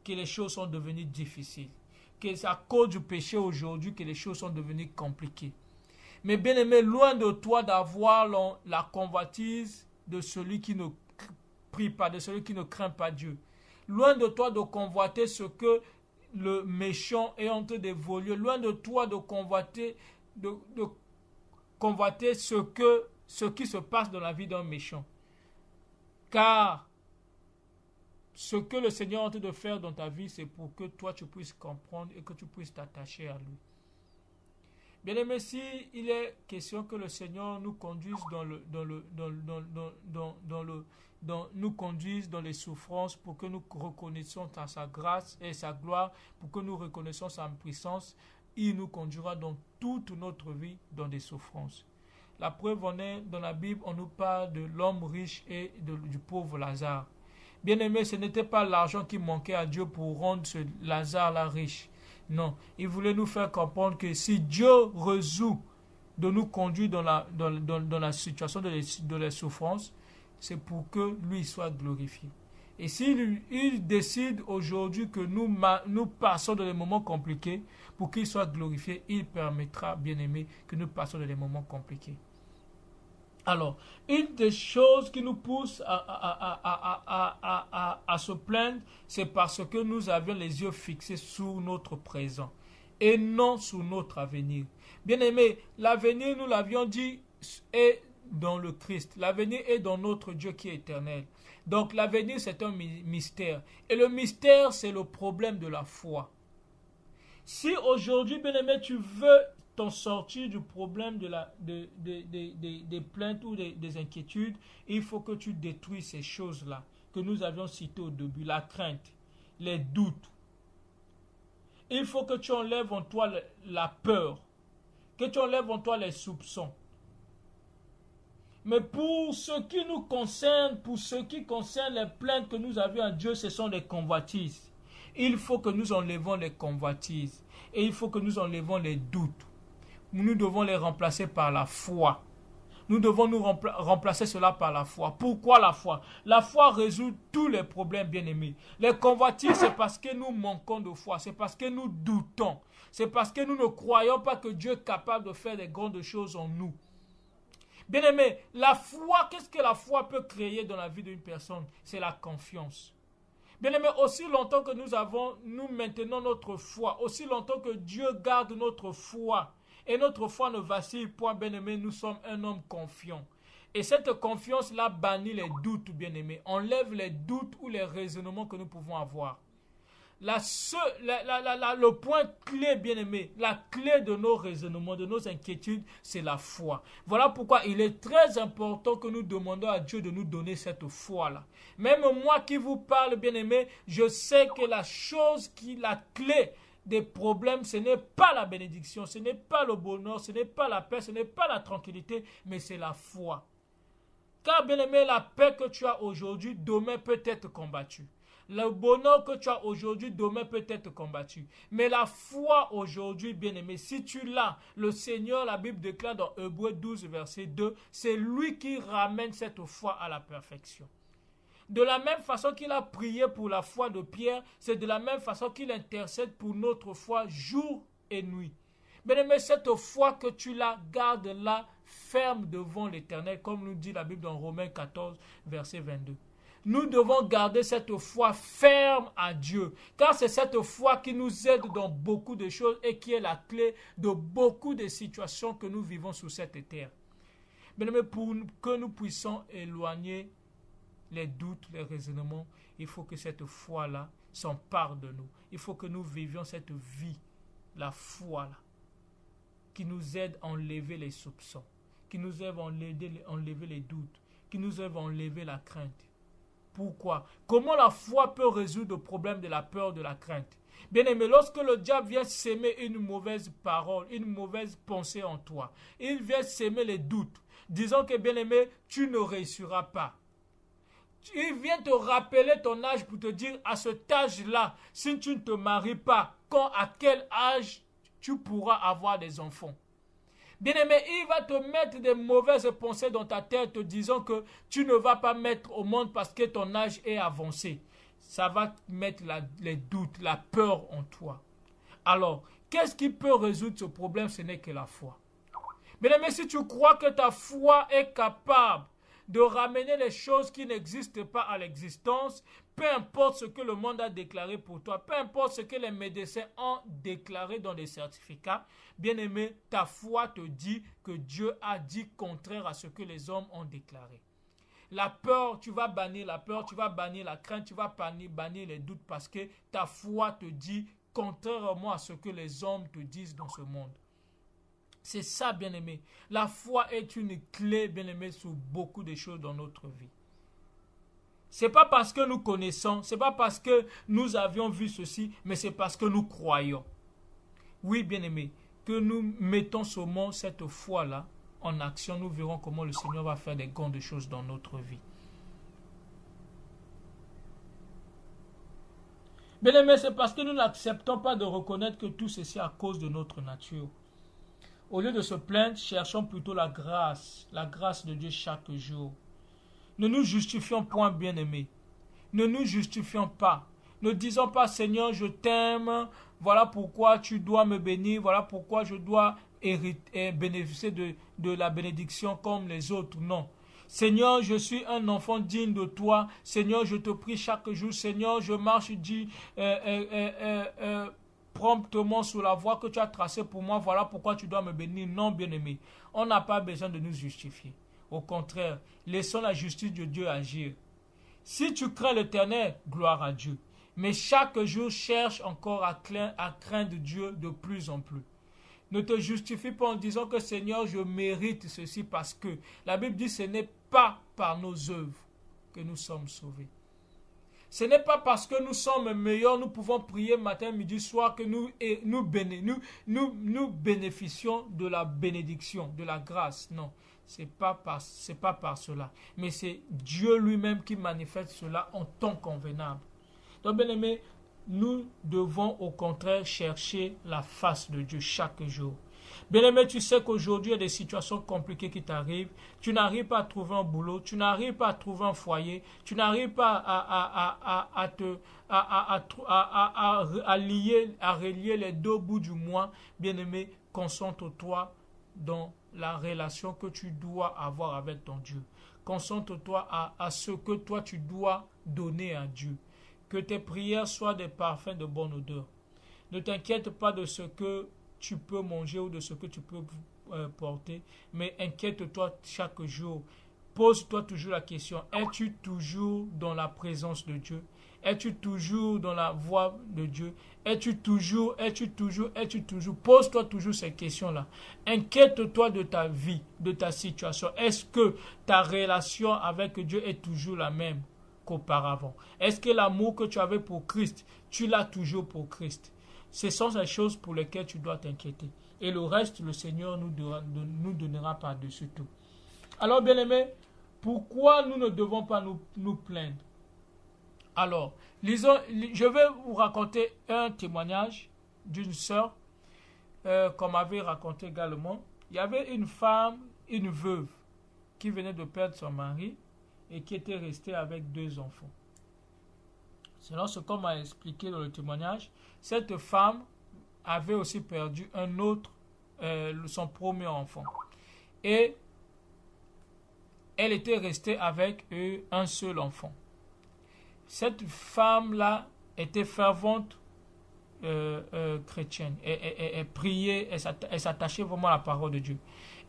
que les choses sont devenues difficiles. Que c'est à cause du péché aujourd'hui que les choses sont devenues compliquées. Mais bien aimé, loin de toi d'avoir la convoitise de celui qui ne prie pas, de celui qui ne craint pas Dieu. Loin de toi de convoiter ce que le méchant est en train de voler. Loin de toi de convoiter ce qui se passe dans la vie d'un méchant. Car ce que le Seigneur est en train de faire dans ta vie, c'est pour que toi tu puisses comprendre et que tu puisses t'attacher à lui. Bien-aimé, si il est question que le Seigneur nous conduise nous conduise dans les souffrances pour que nous reconnaissions sa grâce et sa gloire, pour que nous reconnaissions sa puissance, il nous conduira dans toute notre vie dans des souffrances. La preuve en est, dans la Bible, on nous parle de l'homme riche et du pauvre Lazare. Bien-aimé, ce n'était pas l'argent qui manquait à Dieu pour rendre ce Lazare-là riche. Non, il voulait nous faire comprendre que si Dieu résout de nous conduire dans la situation de la souffrance, c'est pour que lui soit glorifié. Et s'il décide aujourd'hui que nous passons dans des moments compliqués, pour qu'il soit glorifié, il permettra, bien-aimé, que nous passions dans des moments compliqués. Alors, une des choses qui nous pousse à se plaindre, c'est parce que nous avions les yeux fixés sur notre présent et non sur notre avenir. Bien-aimé, l'avenir, nous l'avions dit, est dans le Christ. L'avenir est dans notre Dieu qui est éternel. Donc l'avenir, c'est un mystère. Et le mystère, c'est le problème de la foi. Si aujourd'hui, bien-aimé, tu veux t'en sortir du problème des plaintes ou des inquiétudes, il faut que tu détruis ces choses-là que nous avions citées au début. La crainte, les doutes. Il faut que tu enlèves en toi la peur, que tu enlèves en toi les soupçons. Mais pour ce qui nous concerne, pour ce qui concerne les plaintes que nous avions à Dieu, ce sont les convoitises. Il faut que nous enlevons les convoitises. Et il faut que nous enlevons les doutes. Nous devons les remplacer par la foi. Nous devons nous remplacer cela par la foi. Pourquoi la foi? La foi résout tous les problèmes, bien-aimés. Les convoitises, c'est parce que nous manquons de foi. C'est parce que nous doutons. C'est parce que nous ne croyons pas que Dieu est capable de faire des grandes choses en nous. Bien-aimé, la foi, qu'est-ce que la foi peut créer dans la vie d'une personne? C'est la confiance. Bien-aimé, aussi longtemps que nous maintenons notre foi, aussi longtemps que Dieu garde notre foi, et notre foi ne vacille point, bien-aimé, nous sommes un homme confiant. Et cette confiance-là bannit les doutes, bien-aimé, enlève les doutes ou les raisonnements que nous pouvons avoir. Le point clé, bien-aimé, la clé de nos raisonnements, de nos inquiétudes, c'est la foi. Voilà pourquoi il est très important que nous demandons à Dieu de nous donner cette foi-là. Même moi qui vous parle, bien-aimé, je sais que la clé des problèmes, ce n'est pas la bénédiction, ce n'est pas le bonheur, ce n'est pas la paix, ce n'est pas la tranquillité, mais c'est la foi. Car, bien-aimé, la paix que tu as aujourd'hui, demain peut être combattue. Le bonheur que tu as aujourd'hui, demain peut être combattu. Mais la foi aujourd'hui, bien-aimé, si tu l'as, le Seigneur, la Bible déclare dans Hébreux 12, verset 2, c'est lui qui ramène cette foi à la perfection. De la même façon qu'il a prié pour la foi de Pierre, c'est de la même façon qu'il intercède pour notre foi jour et nuit. Bien-aimé, cette foi que tu la gardes là, ferme devant l'Éternel, comme nous dit la Bible dans Romains 14, verset 22. Nous devons garder cette foi ferme à Dieu, car c'est cette foi qui nous aide dans beaucoup de choses et qui est la clé de beaucoup de situations que nous vivons sur cette terre. Bien-aimé, pour que nous puissions éloigner les doutes, les raisonnements, il faut que cette foi-là s'empare de nous. Il faut que nous vivions cette vie, la foi-là, qui nous aide à enlever les soupçons, qui nous aide à enlever les doutes, qui nous aide à enlever la crainte. Pourquoi? Comment la foi peut résoudre le problème de la peur, de la crainte? Bien-aimé, lorsque le diable vient s'aimer une mauvaise parole, une mauvaise pensée en toi, il vient s'aimer les doutes, disant que, bien-aimé, tu ne réussiras pas. Il vient te rappeler ton âge pour te dire, à cet âge-là, si tu ne te maries pas, à quel âge tu pourras avoir des enfants? Bien-aimé, il va te mettre des mauvaises pensées dans ta tête te disant que tu ne vas pas mettre au monde parce que ton âge est avancé. Ça va mettre les doutes, la peur en toi. Alors, qu'est-ce qui peut résoudre ce problème? Ce n'est que la foi. Bien-aimé, si tu crois que ta foi est capable de ramener les choses qui n'existent pas à l'existence, peu importe ce que le monde a déclaré pour toi, peu importe ce que les médecins ont déclaré dans les certificats, bien-aimé, ta foi te dit que Dieu a dit contraire à ce que les hommes ont déclaré. La peur, tu vas bannir la peur, tu vas bannir la crainte, tu vas bannir les doutes parce que ta foi te dit contrairement à ce que les hommes te disent dans ce monde. C'est ça, bien-aimé. La foi est une clé, bien-aimé, sur beaucoup de choses dans notre vie. Ce n'est pas parce que nous connaissons, ce n'est pas parce que nous avions vu ceci, mais c'est parce que nous croyons. Oui, bien-aimé, que nous mettons seulement cette foi-là en action, nous verrons comment le Seigneur va faire des grandes choses dans notre vie. Bien-aimé, c'est parce que nous n'acceptons pas de reconnaître que tout ceci est à cause de notre nature. Au lieu de se plaindre, cherchons plutôt la grâce de Dieu chaque jour. Ne nous justifions point, bien-aimés. ne nous justifions pas. Ne disons pas, Seigneur, je t'aime, voilà pourquoi tu dois me bénir, voilà pourquoi je dois bénéficier de la bénédiction comme les autres. Non. Seigneur, je suis un enfant digne de toi. Seigneur, je te prie chaque jour. Seigneur, je marche promptement sur la voie que tu as tracée pour moi. Voilà pourquoi tu dois me bénir. Non, bien-aimé. On n'a pas besoin de nous justifier. Au contraire, laissons la justice de Dieu agir. Si tu crains l'Éternel, gloire à Dieu. Mais chaque jour, cherche encore à craindre Dieu de plus en plus. Ne te justifie pas en disant que Seigneur, je mérite ceci parce que la Bible dit que ce n'est pas par nos œuvres que nous sommes sauvés. Ce n'est pas parce que nous sommes meilleurs, nous pouvons prier matin, midi, soir que nous bénéficions de la bénédiction, de la grâce. Non, c'est pas par cela. Mais c'est Dieu lui-même qui manifeste cela en temps convenable. Donc, bien aimé, nous devons au contraire chercher la face de Dieu chaque jour. Bien-aimé, tu sais qu'aujourd'hui, il y a des situations compliquées qui t'arrivent. Tu n'arrives pas à trouver un boulot, tu n'arrives pas à trouver un foyer, tu n'arrives pas à relier les deux bouts du mois. Bien-aimé, concentre-toi dans la relation que tu dois avoir avec ton Dieu. Concentre-toi à ce que toi tu dois donner à Dieu. Que tes prières soient des parfums de bonne odeur. Ne t'inquiète pas de ce que tu peux manger ou de ce que tu peux porter, mais inquiète-toi chaque jour. Pose-toi toujours la question, es-tu toujours dans la présence de Dieu? Es-tu toujours dans la voie de Dieu? Es-tu toujours? Pose-toi toujours ces questions-là. Inquiète-toi de ta vie, de ta situation. Est-ce que ta relation avec Dieu est toujours la même qu'auparavant? Est-ce que l'amour que tu avais pour Christ, tu l'as toujours pour Christ? Ce sont les choses pour lesquelles tu dois t'inquiéter. Et le reste, le Seigneur nous donnera par-dessus tout. Alors, bien-aimés, pourquoi nous ne devons pas nous plaindre? Alors, je vais vous raconter un témoignage d'une sœur qu'on m'avait raconté également. Il y avait une femme, une veuve, qui venait de perdre son mari et qui était restée avec 2 enfants. Selon ce qu'on m'a expliqué dans le témoignage, cette femme avait aussi perdu son premier enfant. Et elle était restée avec un seul enfant. Cette femme-là était fervente chrétienne. Elle priait, elle s'attachait vraiment à la parole de Dieu.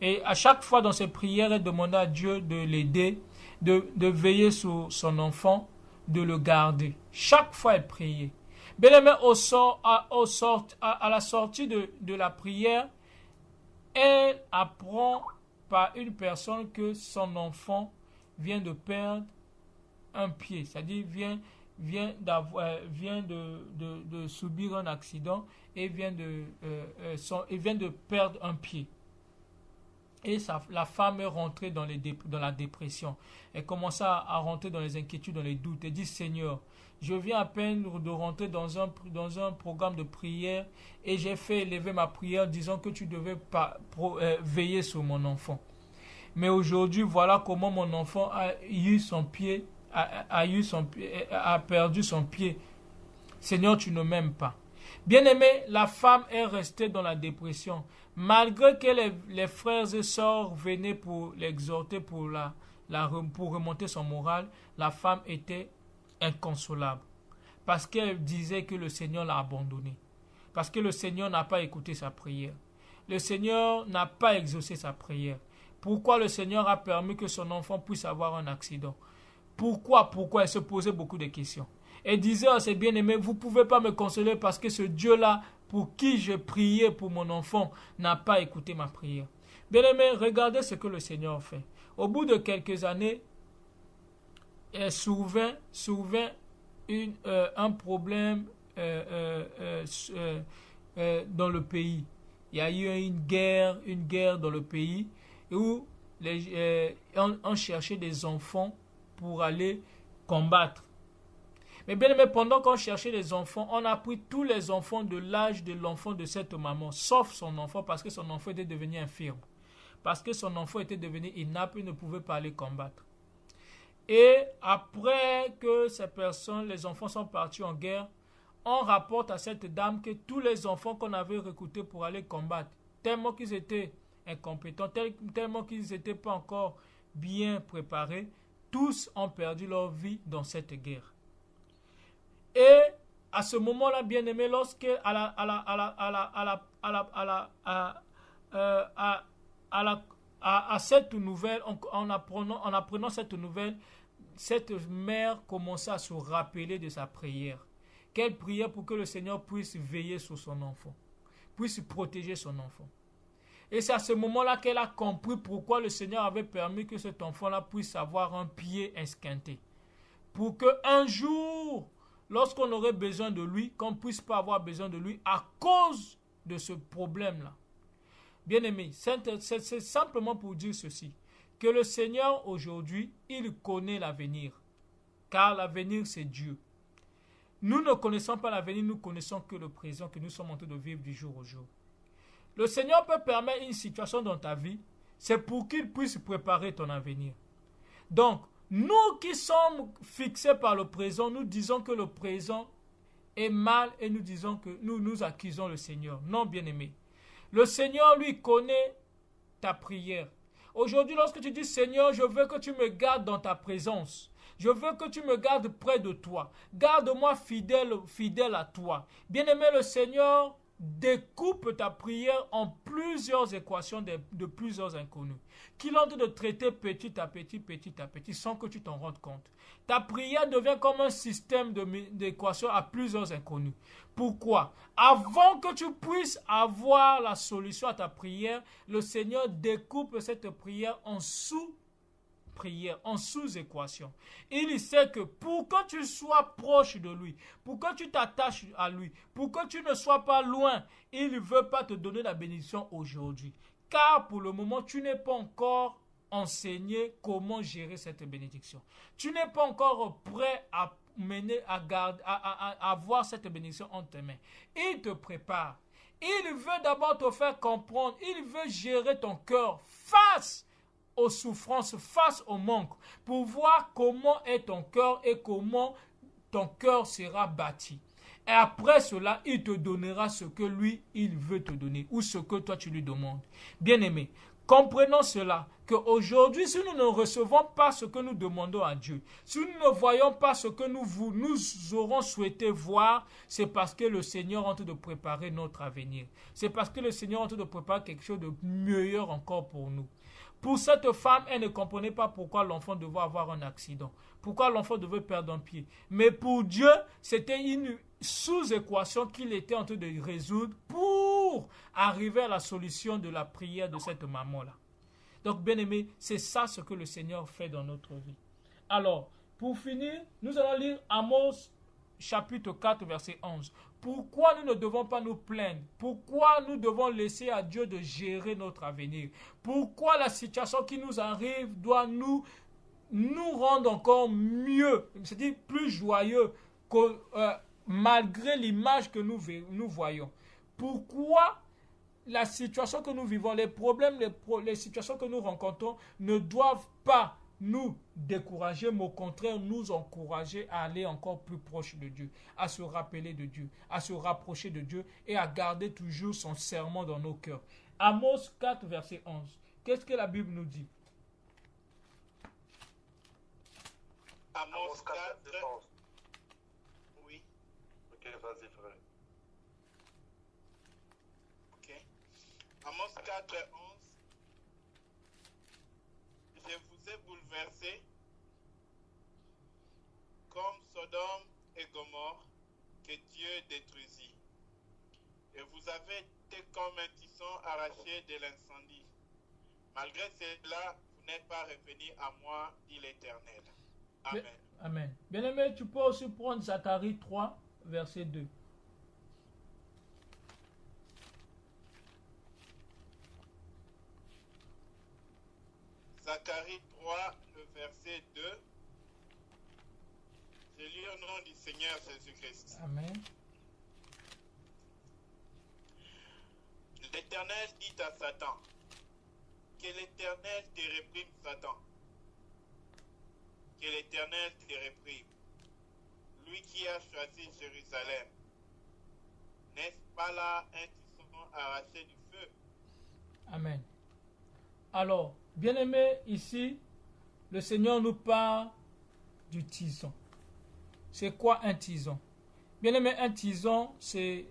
Et à chaque fois dans ses prières, elle demandait à Dieu de l'aider, de veiller sur son enfant, de le garder. Chaque fois, elle priait. Bien-aimé, à la sortie de la prière, elle apprend par une personne que son enfant vient de perdre un pied, c'est-à-dire vient de subir un accident et vient de perdre un pied. Et la femme est rentrée dans la dépression. Elle commence à rentrer dans les inquiétudes, dans les doutes. Elle dit, Seigneur, je viens à peine de rentrer dans un programme de prière et j'ai fait élever ma prière disant que tu devais veiller sur mon enfant. Mais aujourd'hui, voilà comment mon enfant a perdu son pied. Seigneur, tu ne m'aimes pas. Bien-aimé, la femme est restée dans la dépression. Malgré que les frères et sœurs venaient pour l'exhorter, pour remonter son moral, la femme était inconsolable. Parce qu'elle disait que le Seigneur l'a abandonnée. Parce que le Seigneur n'a pas écouté sa prière. Le Seigneur n'a pas exaucé sa prière. Pourquoi le Seigneur a permis que son enfant puisse avoir un accident? Pourquoi elle se posait beaucoup de questions. Elle disait à ses bien-aimés, vous ne pouvez pas me consoler parce que ce Dieu-là, pour qui je priais pour mon enfant, n'a pas écouté ma prière. Bien-aimés, regardez ce que le Seigneur fait. Au bout de quelques années, elle souvint un problème dans le pays. Il y a eu une guerre dans le pays où on cherchait des enfants pour aller combattre. Mais bien aimé, pendant qu'on cherchait les enfants, on a pris tous les enfants de l'âge de l'enfant de cette maman, sauf son enfant, parce que son enfant était devenu infirme. Parce que son enfant était devenu inapte, il ne pouvait pas aller combattre. Et après que ces personnes, les enfants sont partis en guerre, on rapporte à cette dame que tous les enfants qu'on avait recrutés pour aller combattre, tellement qu'ils étaient incompétents, tellement qu'ils n'étaient pas encore bien préparés, tous ont perdu leur vie dans cette guerre. Et à ce moment-là, bien aimé, lorsque à cette nouvelle, en apprenant cette nouvelle, cette mère commençait à se rappeler de sa prière. Qu'elle priait pour que le Seigneur puisse veiller sur son enfant, puisse protéger son enfant. Et c'est à ce moment-là qu'elle a compris pourquoi le Seigneur avait permis que cet enfant-là puisse avoir un pied esquinté. Pour qu'un jour, lorsqu'on aurait besoin de lui, qu'on ne puisse pas avoir besoin de lui à cause de ce problème-là. Bien-aimé, c'est simplement pour dire ceci, que le Seigneur aujourd'hui, il connaît l'avenir, car l'avenir c'est Dieu. Nous ne connaissons pas l'avenir, nous connaissons que le présent que nous sommes en train de vivre du jour au jour. Le Seigneur peut permettre une situation dans ta vie, c'est pour qu'il puisse préparer ton avenir. Donc, nous qui sommes fixés par le présent, nous disons que le présent est mal et nous disons que nous accusons le Seigneur. Non, bien-aimé. Le Seigneur, lui, connaît ta prière. Aujourd'hui, lorsque tu dis, Seigneur, je veux que tu me gardes dans ta présence. Je veux que tu me gardes près de toi. Garde-moi fidèle à toi. Bien-aimé, le Seigneur découpe ta prière en plusieurs équations de plusieurs inconnus, qu'il est en train de traiter petit à petit, sans que tu t'en rendes compte. Ta prière devient comme un système d'équations à plusieurs inconnus. Pourquoi? Avant que tu puisses avoir la solution à ta prière, le Seigneur découpe cette prière en sous-prière, en sous-équation. Il sait que pour que tu sois proche de lui, pour que tu t'attaches à lui, pour que tu ne sois pas loin, il ne veut pas te donner la bénédiction aujourd'hui. Car pour le moment, tu n'es pas encore enseigné comment gérer cette bénédiction. Tu n'es pas encore prêt à avoir cette bénédiction entre tes mains. Il te prépare. Il veut d'abord te faire comprendre. Il veut gérer ton cœur face aux souffrances, face au manque, pour voir comment est ton cœur et comment ton cœur sera bâti. Et après cela, il te donnera ce que lui, il veut te donner, ou ce que toi tu lui demandes. Bien-aimé, comprenons cela, qu'aujourd'hui, si nous ne recevons pas ce que nous demandons à Dieu, si nous ne voyons pas ce que nous aurons souhaité voir, c'est parce que le Seigneur est en train de préparer notre avenir. C'est parce que le Seigneur est en train de préparer quelque chose de meilleur encore pour nous. Pour cette femme, elle ne comprenait pas pourquoi l'enfant devait avoir un accident, pourquoi l'enfant devait perdre un pied. Mais pour Dieu, c'était une sous-équation qu'il était en train de résoudre pour arriver à la solution de la prière de cette maman-là. Donc, bien aimé, c'est ça ce que le Seigneur fait dans notre vie. Alors, pour finir, nous allons lire Amos chapitre 4, verset 11. Pourquoi nous ne devons pas nous plaindre? Pourquoi nous devons laisser à Dieu de gérer notre avenir? Pourquoi la situation qui nous arrive doit nous rendre encore mieux, c'est-à-dire plus joyeux que, malgré l'image que nous voyons? Pourquoi la situation que nous vivons, les problèmes, les situations que nous rencontrons ne doivent pas nous décourager, mais au contraire nous encourager à aller encore plus proche de Dieu, à se rappeler de Dieu, à se rapprocher de Dieu et à garder toujours son serment dans nos cœurs. Amos 4, verset 11. Qu'est-ce que la Bible nous dit? Amos 4, verset 11. Oui. Ok, vas-y, frère. Ok. Amos 4, 11. Je vous ai bouleversé comme Sodome et Gomorrhe que Dieu détruisit. Et vous avez été comme un tisson arraché de l'incendie. Malgré cela, vous n'êtes pas revenu à moi, dit l'Éternel. Amen. Amen. Bien-aimé, tu peux aussi prendre Zacharie 3, verset 2. Zacharie 3, le verset 2. Je lis au nom du Seigneur Jésus-Christ. Amen. L'Éternel dit à Satan, que l'Éternel te réprime, Satan. que l'Éternel te réprime. Lui qui a choisi Jérusalem, n'est-ce pas là un tison arraché du feu? Amen. Alors, bien-aimés, ici, le Seigneur nous parle du tison. C'est quoi un tison? Bien-aimés, un tison, c'est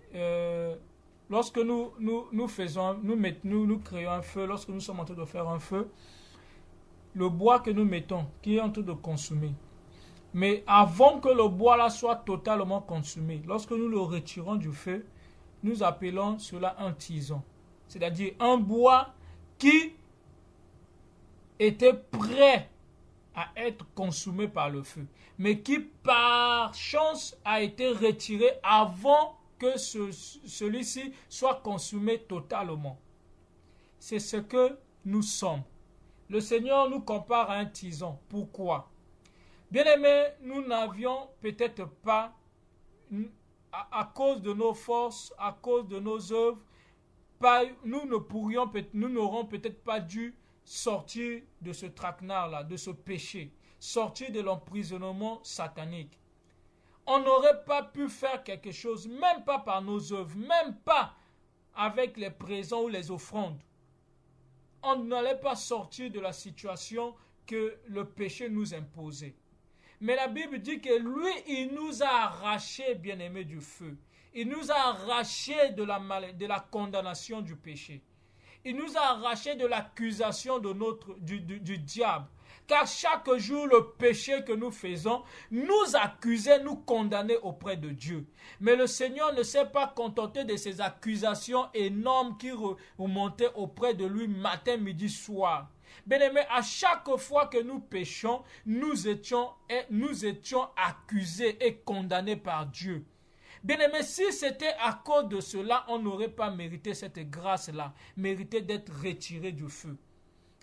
lorsque nous créons un feu, lorsque nous sommes en train de faire un feu, le bois que nous mettons, qui est en train de consumer. Mais avant que le bois là soit totalement consumé, lorsque nous le retirons du feu, nous appelons cela un tison. C'est-à-dire un bois qui était prêt à être consumé par le feu, mais qui par chance a été retiré avant que celui-ci soit consumé totalement. C'est ce que nous sommes. Le Seigneur nous compare à un tison. Pourquoi? Bien-aimés, nous n'avions peut-être pas, à cause de nos forces, à cause de nos œuvres, nous n'aurons peut-être pas dû sortir de ce traquenard-là, de ce péché, sortir de l'emprisonnement satanique. On n'aurait pas pu faire quelque chose, même pas par nos œuvres, même pas avec les présents ou les offrandes. On n'allait pas sortir de la situation que le péché nous imposait. Mais la Bible dit que lui, il nous a arrachés, bien-aimés, du feu. Il nous a arrachés de la condamnation du péché. Il nous a arrachés de l'accusation du diable. Car chaque jour, le péché que nous faisons nous accusait, nous condamnait auprès de Dieu. Mais le Seigneur ne s'est pas contenté de ces accusations énormes qui remontaient auprès de lui matin, midi, soir. Bien-aimés, à chaque fois que nous péchons, nous étions accusés et condamnés par Dieu. Bien-aimés, si c'était à cause de cela, on n'aurait pas mérité cette grâce-là, mérité d'être retiré du feu.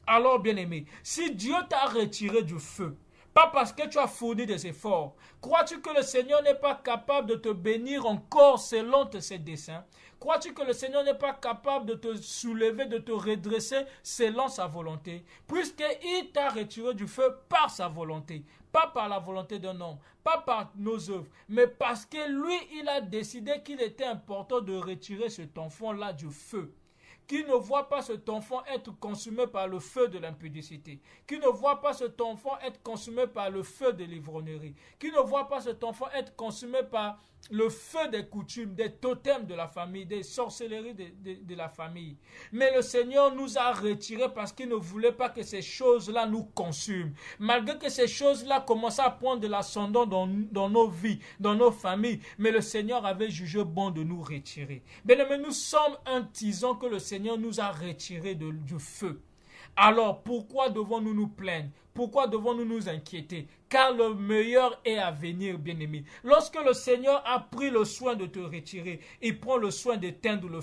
Alors, bien-aimé, si Dieu t'a retiré du feu, pas parce que tu as fourni des efforts, crois-tu que le Seigneur n'est pas capable de te bénir encore selon ses desseins? Crois-tu que le Seigneur n'est pas capable de te soulever, de te redresser selon sa volonté? Puisqu'il t'a retiré du feu par sa volonté, pas par la volonté d'un homme, pas par nos œuvres, mais parce que lui, il a décidé qu'il était important de retirer cet enfant-là du feu. Qui ne voit pas cet enfant être consumé par le feu de l'impudicité, qui ne voit pas cet enfant être consumé par le feu de l'ivrognerie, qui ne voit pas cet enfant être consumé par le feu des coutumes, des totems de la famille, des sorcelleries de la famille. Mais le Seigneur nous a retirés parce qu'il ne voulait pas que ces choses-là nous consument. Malgré que ces choses-là commençaient à prendre de l'ascendant dans nos vies, dans nos familles, mais le Seigneur avait jugé bon de nous retirer. Bien-aimés, nous sommes un tison que le Seigneur nous a retirés du feu. Alors, pourquoi devons-nous nous plaindre? Pourquoi devons-nous nous inquiéter? Car le meilleur est à venir, bien-aimé. Lorsque le Seigneur a pris le soin de te retirer, il prend le soin d'éteindre le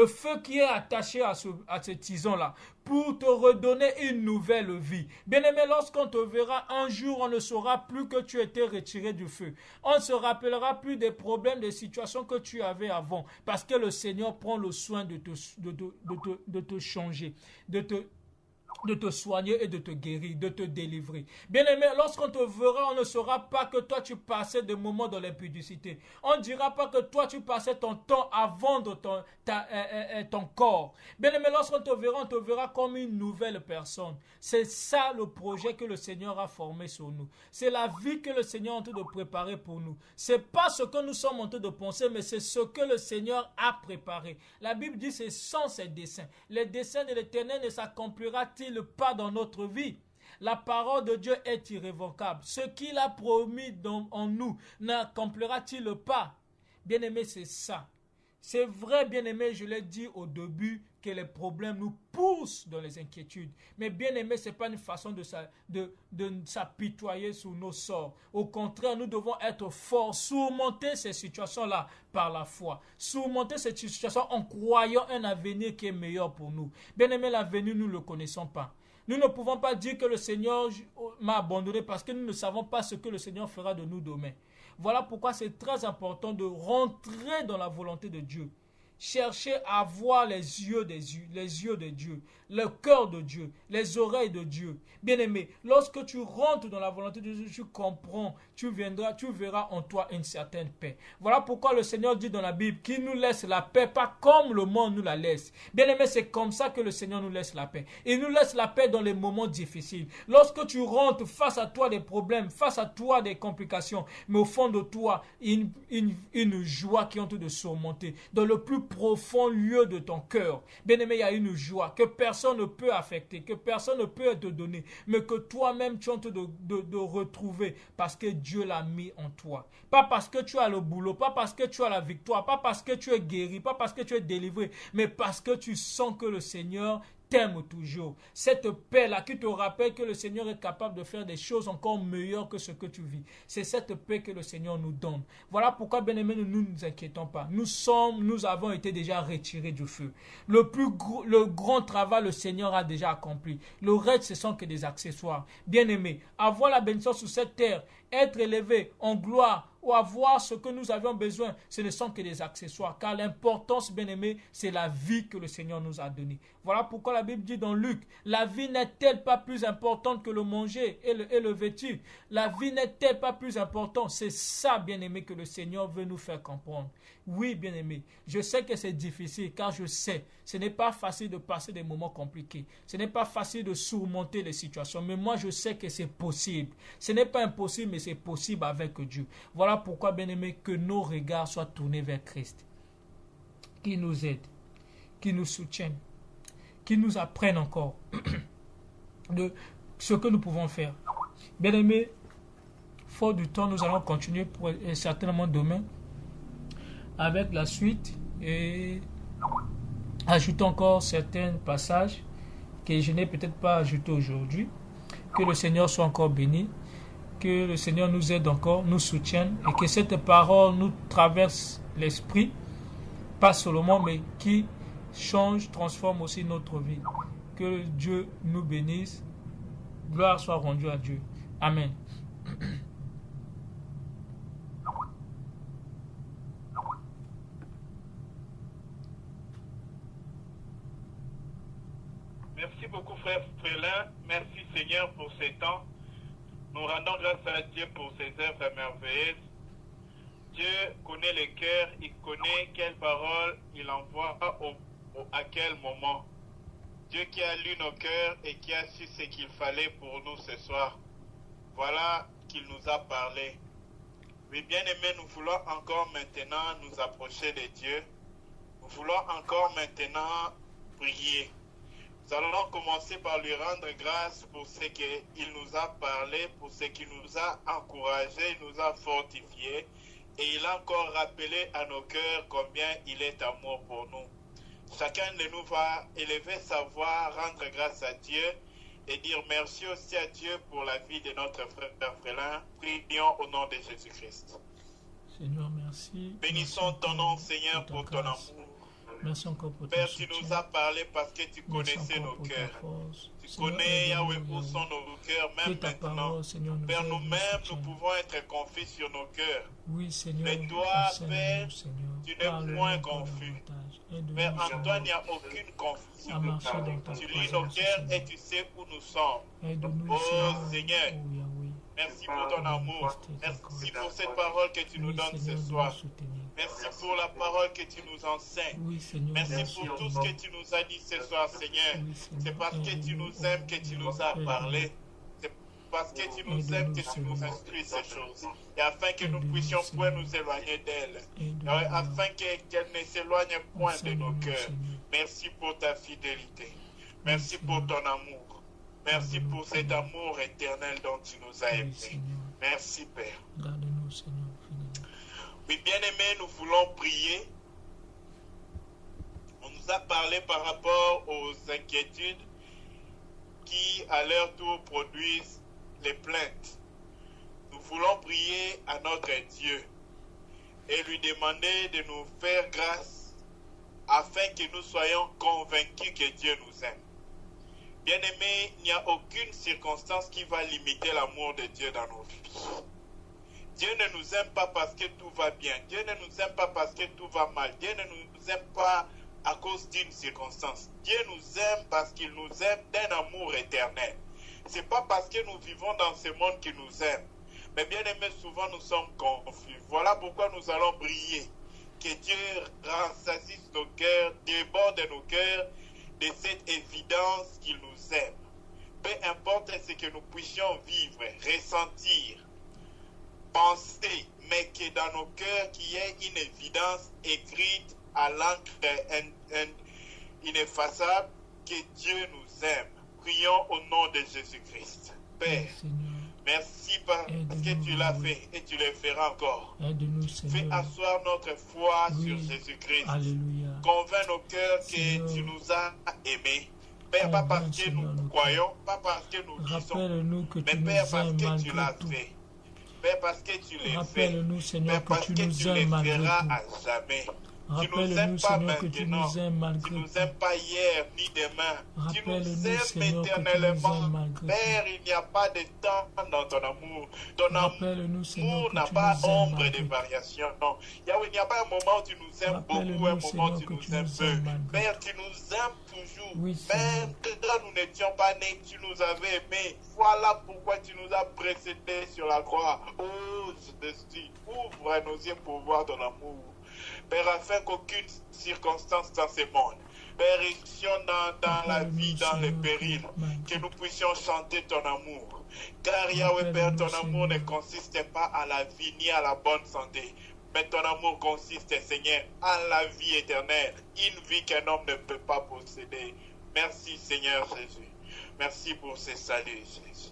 feu qui est attaché à ce tison-là, pour te redonner une nouvelle vie. Bien-aimé, lorsqu'on te verra un jour, on ne saura plus que tu étais retiré du feu. On ne se rappellera plus des problèmes, des situations que tu avais avant, parce que le Seigneur prend le soin de te changer, de te soigner et de te guérir, de te délivrer. Bien-aimé, lorsqu'on te verra, on ne saura pas que toi tu passais des moments dans l'impudicité. On ne dira pas que toi tu passais ton temps à vendre ton corps. Bien-aimé, lorsqu'on te verra, on te verra comme une nouvelle personne. C'est ça le projet que le Seigneur a formé sur nous. C'est la vie que le Seigneur est en train de préparer pour nous. C'est pas ce que nous sommes en train de penser, mais c'est ce que le Seigneur a préparé. La Bible dit c'est sans ses desseins. Les desseins de l'Éternel ne s'accomplira-t-il pas dans notre vie? La parole de Dieu est irrévocable. Ce qu'il a promis en nous n'accomplira-t-il pas? Bien-aimé, c'est ça. C'est vrai, bien-aimé, je l'ai dit au début, que les problèmes nous poussent dans les inquiétudes. Mais bien-aimé, ce n'est pas une façon de s'apitoyer sur nos sorts. Au contraire, nous devons être forts, surmonter ces situations-là par la foi. Surmonter ces situations en croyant un avenir qui est meilleur pour nous. Bien-aimé, l'avenir, nous ne le connaissons pas. Nous ne pouvons pas dire que le Seigneur m'a abandonné parce que nous ne savons pas ce que le Seigneur fera de nous demain. Voilà pourquoi c'est très important de rentrer dans la volonté de Dieu. cherchez à voir les yeux de Dieu, le cœur de Dieu, les oreilles de Dieu. Bien-aimé, lorsque tu rentres dans la volonté de Dieu, tu comprends, tu verras en toi une certaine paix. Voilà pourquoi le Seigneur dit dans la Bible qu'il nous laisse la paix, pas comme le monde nous la laisse. Bien-aimé, c'est comme ça que le Seigneur nous laisse la paix. Il nous laisse la paix dans les moments difficiles. Lorsque tu rentres face à toi des problèmes, face à toi des complications, mais au fond de toi, une joie qui est en train de surmonter. Dans le plus profond lieu de ton cœur, bien-aimé, il y a une joie que personne ne peut affecter, que personne ne peut te donner, mais que toi-même tu es en train de retrouver parce que Dieu l'a mis en toi. Pas parce que tu as le boulot, pas parce que tu as la victoire, pas parce que tu es guéri, pas parce que tu es délivré, mais parce que tu sens que le Seigneur t'aime toujours. Cette paix-là qui te rappelle que le Seigneur est capable de faire des choses encore meilleures que ce que tu vis. C'est cette paix que le Seigneur nous donne. Voilà pourquoi, bien-aimés, nous ne nous inquiétons pas. Nous avons été déjà retirés du feu. Le grand travail, le Seigneur a déjà accompli. Le reste, ce sont que des accessoires. Bien-aimés, avoir la bénédiction sur cette terre, être élevé en gloire, ou avoir ce que nous avions besoin, ce ne sont que des accessoires. Car l'importance, bien-aimé, c'est la vie que le Seigneur nous a donnée. Voilà pourquoi la Bible dit dans Luc, la vie n'est-elle pas plus importante que le manger et le vêtir? La vie n'est-elle pas plus importante? C'est ça, bien-aimé, que le Seigneur veut nous faire comprendre. Oui, bien-aimé, je sais que c'est difficile, car je sais, ce n'est pas facile de passer des moments compliqués. Ce n'est pas facile de surmonter les situations, mais moi, je sais que c'est possible. Ce n'est pas impossible, mais c'est possible avec Dieu. Voilà pourquoi, bien-aimé, que nos regards soient tournés vers Christ, qui nous aide, qui nous soutienne, qui nous apprenne encore de ce que nous pouvons faire. Bien-aimé, faute du temps, nous allons continuer pour certainement demain avec la suite et ajouter encore certains passages que je n'ai peut-être pas ajoutés aujourd'hui. Que le Seigneur soit encore béni, que le Seigneur nous aide encore, nous soutienne et que cette parole nous traverse l'esprit, pas seulement, mais qui change, transforme aussi notre vie. Que Dieu nous bénisse. Gloire soit rendue à Dieu. Amen. Merci beaucoup, frère Frélin. Merci, Seigneur, pour ces temps. Nous rendons grâce à Dieu pour ses œuvres merveilleuses. Dieu connaît les cœurs, il connaît quelles paroles il envoie à quel moment. Dieu qui a lu nos cœurs et qui a su ce qu'il fallait pour nous ce soir. Voilà qu'il nous a parlé. Oui, bien-aimés, nous voulons encore maintenant nous approcher de Dieu. Nous voulons encore maintenant prier. Nous allons commencer par lui rendre grâce pour ce qu'il nous a parlé, pour ce qu'il nous a encouragé, il nous a fortifié. Et il a encore rappelé à nos cœurs combien il est amour pour nous. Chacun de nous va élever sa voix, rendre grâce à Dieu et dire merci aussi à Dieu pour la vie de notre frère Frélin. Prions au nom de Jésus-Christ. Seigneur, merci. Bénissons merci ton nom, Seigneur, pour ton amour. Merci encore pour Père, tu nous as parlé parce que tu connaissais nos cœurs. Tu connais, Yahweh, où sont nos cœurs, même maintenant. Père, nous-mêmes, nous pouvons être confus sur nos cœurs. Oui, Seigneur. Mais toi, Père, tu n'es point confus. Père, en toi, il n'y a aucune confusion. Tu lis nos cœurs et tu sais où nous sommes. Oh Seigneur, merci pour ton amour. Merci pour cette parole que tu nous donnes ce soir. Merci pour la parole que tu nous enseignes. Oui, Seigneur, merci pour tout ce que tu nous as dit ce soir, Seigneur. C'est parce que tu nous aimes que tu nous as parlé. C'est parce que tu nous aimes que tu nous instruis ces choses. Et afin que nous puissions point nous éloigner d'elle. Afin qu'elle ne s'éloigne point de nos cœurs. Merci pour ta fidélité. Merci pour ton amour. Merci pour cet amour éternel dont tu nous as aimés. Merci, Père. Garde-nous, Seigneur. Oui, bien-aimés, nous voulons prier. On nous a parlé par rapport aux inquiétudes qui, à leur tour, produisent les plaintes. Nous voulons prier à notre Dieu et lui demander de nous faire grâce afin que nous soyons convaincus que Dieu nous aime. Bien-aimés, il n'y a aucune circonstance qui va limiter l'amour de Dieu dans nos vies. Dieu ne nous aime pas parce que tout va bien. Dieu ne nous aime pas parce que tout va mal. Dieu ne nous aime pas à cause d'une circonstance. Dieu nous aime parce qu'il nous aime d'un amour éternel. Ce n'est pas parce que nous vivons dans ce monde qu'il nous aime. Mais bien aimé, souvent nous sommes confus. Voilà pourquoi nous allons prier. Que Dieu rassasisse nos cœurs, déborde nos cœurs de cette évidence qu'il nous aime. Peu importe ce que nous puissions vivre, ressentir, penser, mais que dans nos cœurs, qu'il y ait une évidence écrite à l'encre ineffaçable, que Dieu nous aime. Prions au nom de Jésus-Christ. Père, merci parce que tu l'as fait et tu le feras encore. Fais asseoir notre foi sur Jésus-Christ. Convainc nos cœurs que tu nous as aimés. Père, pas parce que nous croyons, pas parce que nous disons, mais Père, parce que tu l'as fait. Père, parce que tu l'as fait. Père, parce que tu le feras à jamais. Tu ne nous aimes pas maintenant, tu ne nous aimes pas hier ni demain, tu nous aimes éternellement. Père, il n'y a pas de temps dans ton amour. Ton amour n'a pas ombre de variation. Non. Yahweh, il n'y a pas un moment où tu nous aimes beaucoup, un moment où tu nous aimes peu. Père, tu nous aimes toujours. Même quand nous n'étions pas nés, tu nous avais aimés. Voilà pourquoi tu nous as précédés sur la croix. Oh, Jésus, ouvre nos yeux pour voir ton amour. Père, afin qu'aucune circonstance dans ce monde, Père, dans la vie, dans les périls, que nous puissions chanter ton amour. Car Yahweh, Père, ton amour ne consiste pas à la vie ni à la bonne santé, mais ton amour consiste, Seigneur, à la vie éternelle, une vie qu'un homme ne peut pas posséder. Merci, Seigneur Jésus. Merci pour ce salut, Jésus.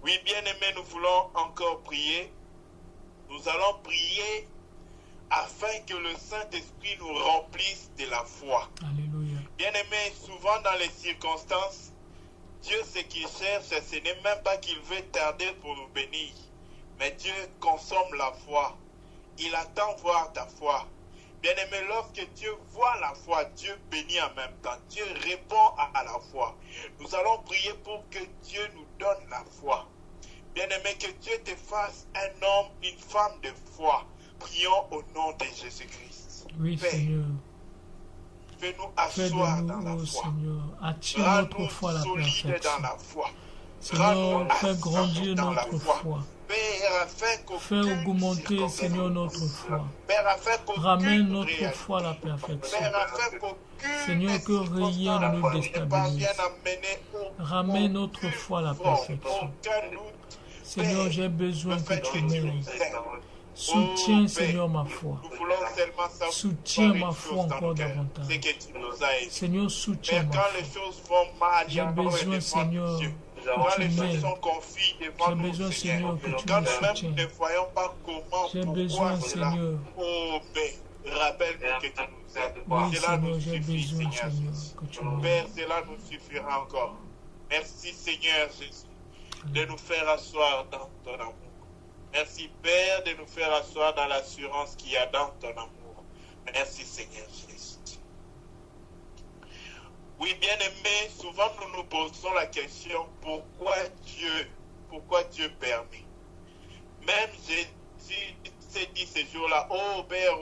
Oui, bien-aimés, nous voulons encore prier. Nous allons prier afin que le Saint-Esprit nous remplisse de la foi. Alléluia. Bien-aimés, souvent dans les circonstances, Dieu, ce qu'il cherche, ce n'est même pas qu'il veut tarder pour nous bénir. Mais Dieu consomme la foi. Il attend voir ta foi. Bien-aimé, lorsque Dieu voit la foi, Dieu bénit en même temps. Dieu répond à la foi. Nous allons prier pour que Dieu nous donne la foi. Bien-aimé, que Dieu te fasse un homme, une femme de foi. Prions au nom de Jésus-Christ. Oui, Père, Seigneur. Fais-nous asseoir dans la foi. Seigneur. Attire notre foi à la perfection. Dans la foi. Seigneur, fais grandir notre foi. Père, fais augmenter, Seigneur, notre foi. Père, ramène notre foi à la perfection. Seigneur, que rien ne nous déstabilise. Ramène notre foi à la perfection. Seigneur, j'ai besoin que tu m'aides. Soutiens, Seigneur, ma foi. Soutiens ma foi encore davantage. Seigneur, soutiens ma foi. J'ai besoin, Seigneur, que tu m'aides. J'ai besoin, Seigneur, que tu me soutiennes. J'ai besoin, Seigneur. Rappelle-nous que tu nous aides. Oui, Seigneur, j'ai besoin, Seigneur, que tu m'aides. Père, cela nous suffira encore. Merci, Seigneur Jésus, de nous faire asseoir dans ton amour. Merci, Père, de nous faire asseoir dans l'assurance qu'il y a dans ton amour. Merci, Seigneur Jésus. Oui, bien-aimés, souvent nous nous posons la question, pourquoi Dieu permet? Même Jésus s'est dit ce jour-là, oh Père,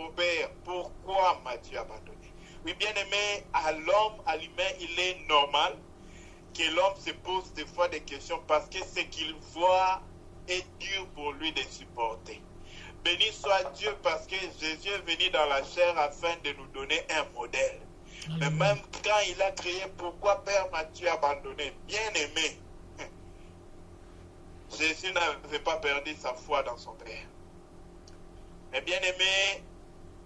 pourquoi m'as-tu abandonné? Oui, bien-aimés, à l'homme, à l'humain, il est normal que l'homme se pose des fois des questions parce que ce qu'il voit est dur pour lui de supporter. Béni soit Dieu parce que Jésus est venu dans la chair afin de nous donner un modèle. Mais même quand il a créé, pourquoi Père m'as-tu abandonné? Bien aimé, Jésus n'avait pas perdu sa foi dans son Père. Mais bien aimé,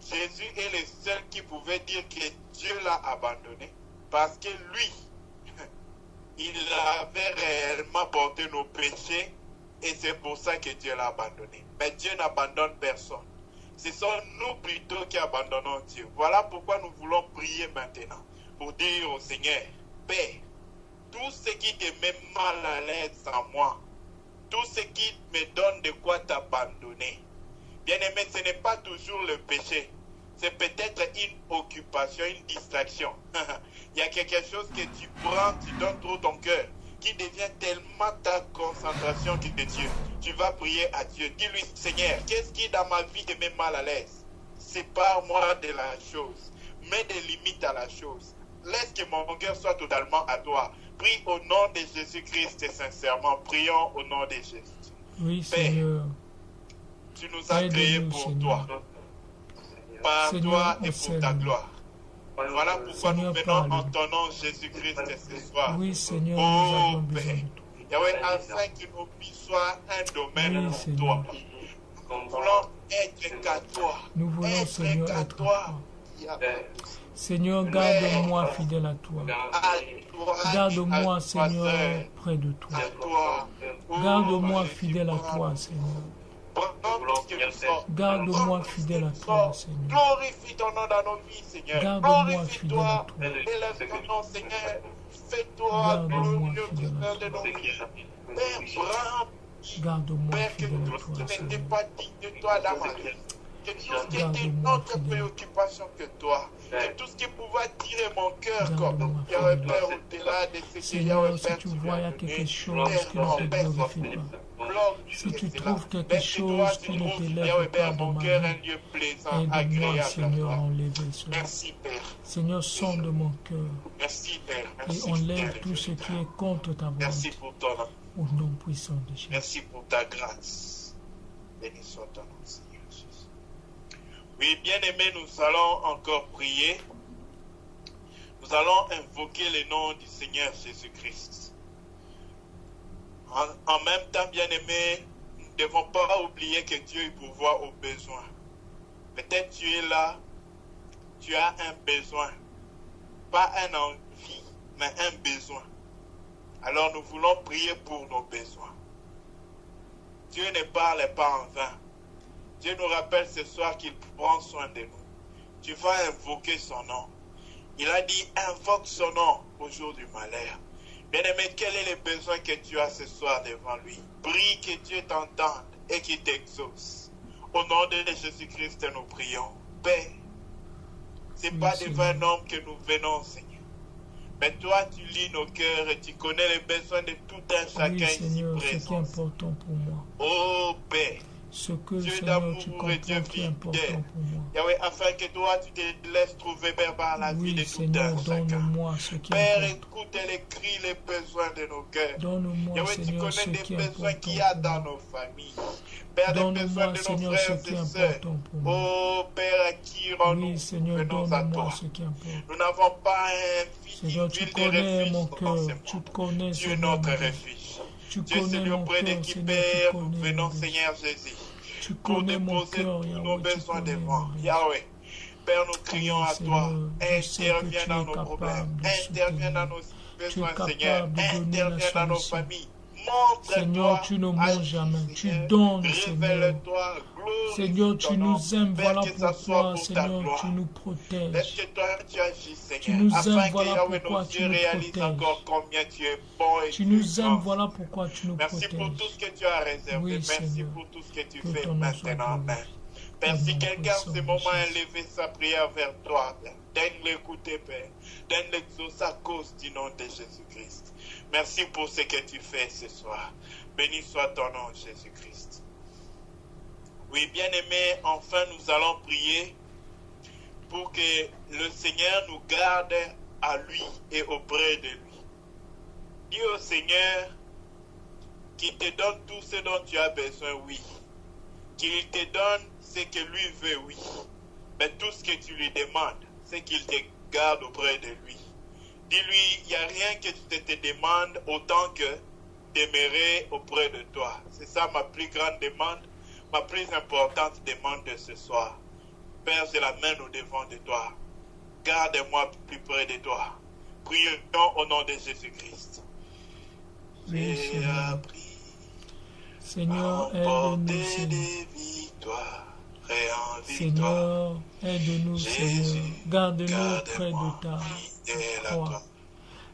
Jésus est le seul qui pouvait dire que Dieu l'a abandonné parce que lui, il avait réellement porté nos péchés. Et c'est pour ça que Dieu l'a abandonné. Mais Dieu n'abandonne personne. Ce sont nous plutôt qui abandonnons Dieu. Voilà pourquoi nous voulons prier maintenant. Pour dire au Seigneur, Père, tout ce qui te met mal à l'aise en moi, tout ce qui me donne de quoi t'abandonner. Bien-aimé, ce n'est pas toujours le péché. C'est peut-être une occupation, une distraction. Il y a quelque chose que tu prends, tu donnes trop ton cœur, qui devient tellement ta concentration que Dieu. tu vas prier à Dieu. Dis-lui, Seigneur, qu'est-ce qui dans ma vie te met mal à l'aise? Sépare-moi de la chose. Mets des limites à la chose. Laisse que mon cœur soit totalement à toi. Prie au nom de Jésus-Christ et sincèrement. Prions au nom de Jésus. Oui, Père, Seigneur. tu nous as créés Aide-nous, pour Seigneur. toi. Par Seigneur, toi et pour enseigne-nous. ta gloire. Voilà pourquoi Seigneur, nous venons parle. en ton nom, Jésus-Christ, ce soir. Oui, Seigneur, nous Oh avons besoin Père, de toi. Yahweh, afin que nos vies soient un domaine Oui, pour Seigneur. toi. Nous voulons être qu'à toi. Nous voulons, Être Seigneur, qu'à être toi. à toi. Seigneur, garde-moi fidèle à toi. Garde-moi, Seigneur, près de toi. À toi. Garde-moi fidèle à toi, Seigneur. Garde-moi fidèle à toi, Seigneur. Glorifie ton nom dans nos vies, Seigneur. Garde-moi fidèle à Glorifie-toi. toi. Élève ton nom, Seigneur. Fais-toi Garde-moi glorieux fidèle à Seigneur de nos vies. Père, brave, Garde-moi Père, que fidèle à tout toi, ce qui n'était Seigneur. pas digne de toi dans ma vie. Que tout ce qui était Garde-moi notre fidèle. préoccupation que toi. Que tout ce qui pouvait tirer mon cœur, Garde-moi comme Yahweh fidèle. Père, au-delà de ce que Seigneur, Yahweh si Père tu tu vois, il y viens a de quelque donner. chose qui ne te glorifie pas. Si tu trouves quelque chose qui ne t'élève pas de ma vie, aide-moi, Seigneur, à enlever cela. Merci Père. Seigneur, sonde mon cœur Merci Père. et Merci enlève Père. tout ce qui est contre ta Merci volonté. pour ton amour. Au nom puissant de Jésus. Merci pour ta grâce. Béni soit ton nom, Seigneur Jésus. Oui, bien-aimés, nous allons encore prier. Nous allons invoquer le nom du Seigneur Jésus-Christ. En même temps, bien-aimés, nous ne devons pas oublier que Dieu pourvoit aux besoins. Peut-être tu es là, tu as un besoin. Pas un envie, mais un besoin. Alors nous voulons prier pour nos besoins. Dieu ne parle pas en vain. Dieu nous rappelle ce soir qu'il prend soin de nous. Tu vas invoquer son nom. Il a dit, invoque son nom au jour du malheur. Bien-aimé, quel est le besoin que tu as ce soir devant lui? Prie que Dieu t'entende et qu'il t'exauce. Au nom de Jésus-Christ, nous prions. Père, ce n'est pas devant un homme que nous venons, Seigneur. Mais toi, tu lis nos cœurs et tu connais les besoins de tout un chacun Oui, ici Seigneur, ce qui est présent. important pour moi. Oh Père, Ce que, Dieu Seigneur, d'amour tu et comprends Dieu qui est important fidèle. pour moi. Yahweh, afin que toi, tu te laisses trouver, Père, par la vie de Oui, tout Seigneur, un chacun. donne-moi ce qui est Père, important. écoute et écris les besoins de nos cœurs. Donne-moi, Yahweh, tu Seigneur, ce connais qui des est besoins important qu'il y a pour dans moi. nos familles. Père, des besoins Donne-moi, de nos Seigneur, frères ce qui est et sœurs. important pour moi. Oh Père, à qui rends-nous, Oui, Seigneur, venons à donne-moi toi. ce qui est important. Nous n'avons pas un Seigneur, tu ville de connais refuge mon cœur, forcément. tu connais, Tu es Seigneur, notre mon cœur. refuge. Tu Tu es connais celui mon auprès de cœur, qui, Seigneur, Père, tu nous connais venons, mon besoin. Seigneur Jésus, Tu pour connais mon déposer cœur, tous nos Yahweh, tu besoins connais devant. mon besoin. Yahweh, Père, nous crions Oui, à toi. Seigneur, je sais que Interviens tu dans es nos capable problèmes. de Interviens dans soutenir. nos Tu es besoins, capable Seigneur. de donner la Interviens dans nos solution. familles. Montre-toi. Seigneur, tu ne manges jamais, tu donnes, Seigneur. Révèle-toi. Glorifie Seigneur, tu ton nom. nous aimes, Père, voilà que ça soit pourquoi, pour ta Seigneur, gloire. tu nous Laisse protèges. que toi tu agis, Seigneur, Tu nous afin aimes, que voilà Yahweh pourquoi nos tu yeux nous réalisent protèges. encore combien tu es bon et Tu nous grand. aimes, voilà pourquoi tu nous Merci pour tout protèges. ce que tu as réservé. Oui, Merci Seigneur. pour tout ce que tu Que fais ton nom soit maintenant. Amen. glorifié. Père, Au si nom quelqu'un en puissant ce de moment a Jésus. élevé sa prière vers toi, donne l'écouter, Père. Donne l'exauce à cause du nom de Jésus-Christ. Merci pour ce que tu fais ce soir. Béni soit ton nom, Jésus-Christ. Oui, bien-aimés, enfin nous allons prier pour que le Seigneur nous garde à lui et auprès de lui. Dis au Seigneur qu'il te donne tout ce dont tu as besoin, oui. Qu'il te donne ce que lui veut, oui. Mais tout ce que tu lui demandes, c'est qu'il te garde auprès de lui. Dis-lui, il n'y a rien que tu te demandes autant que demeurer auprès de toi. C'est ça ma plus grande demande, ma plus importante demande de ce soir. Père, je la mène au devant de toi. Garde-moi plus près de toi. Prions au nom de Jésus-Christ. Oui, J'ai Seigneur. appris Seigneur, à aide-nous, emporter Seigneur. des victoires et en victoire. Seigneur, aide-nous, Jésus, Seigneur. Garde-nous près garde-moi de ta fidèle à croix. toi.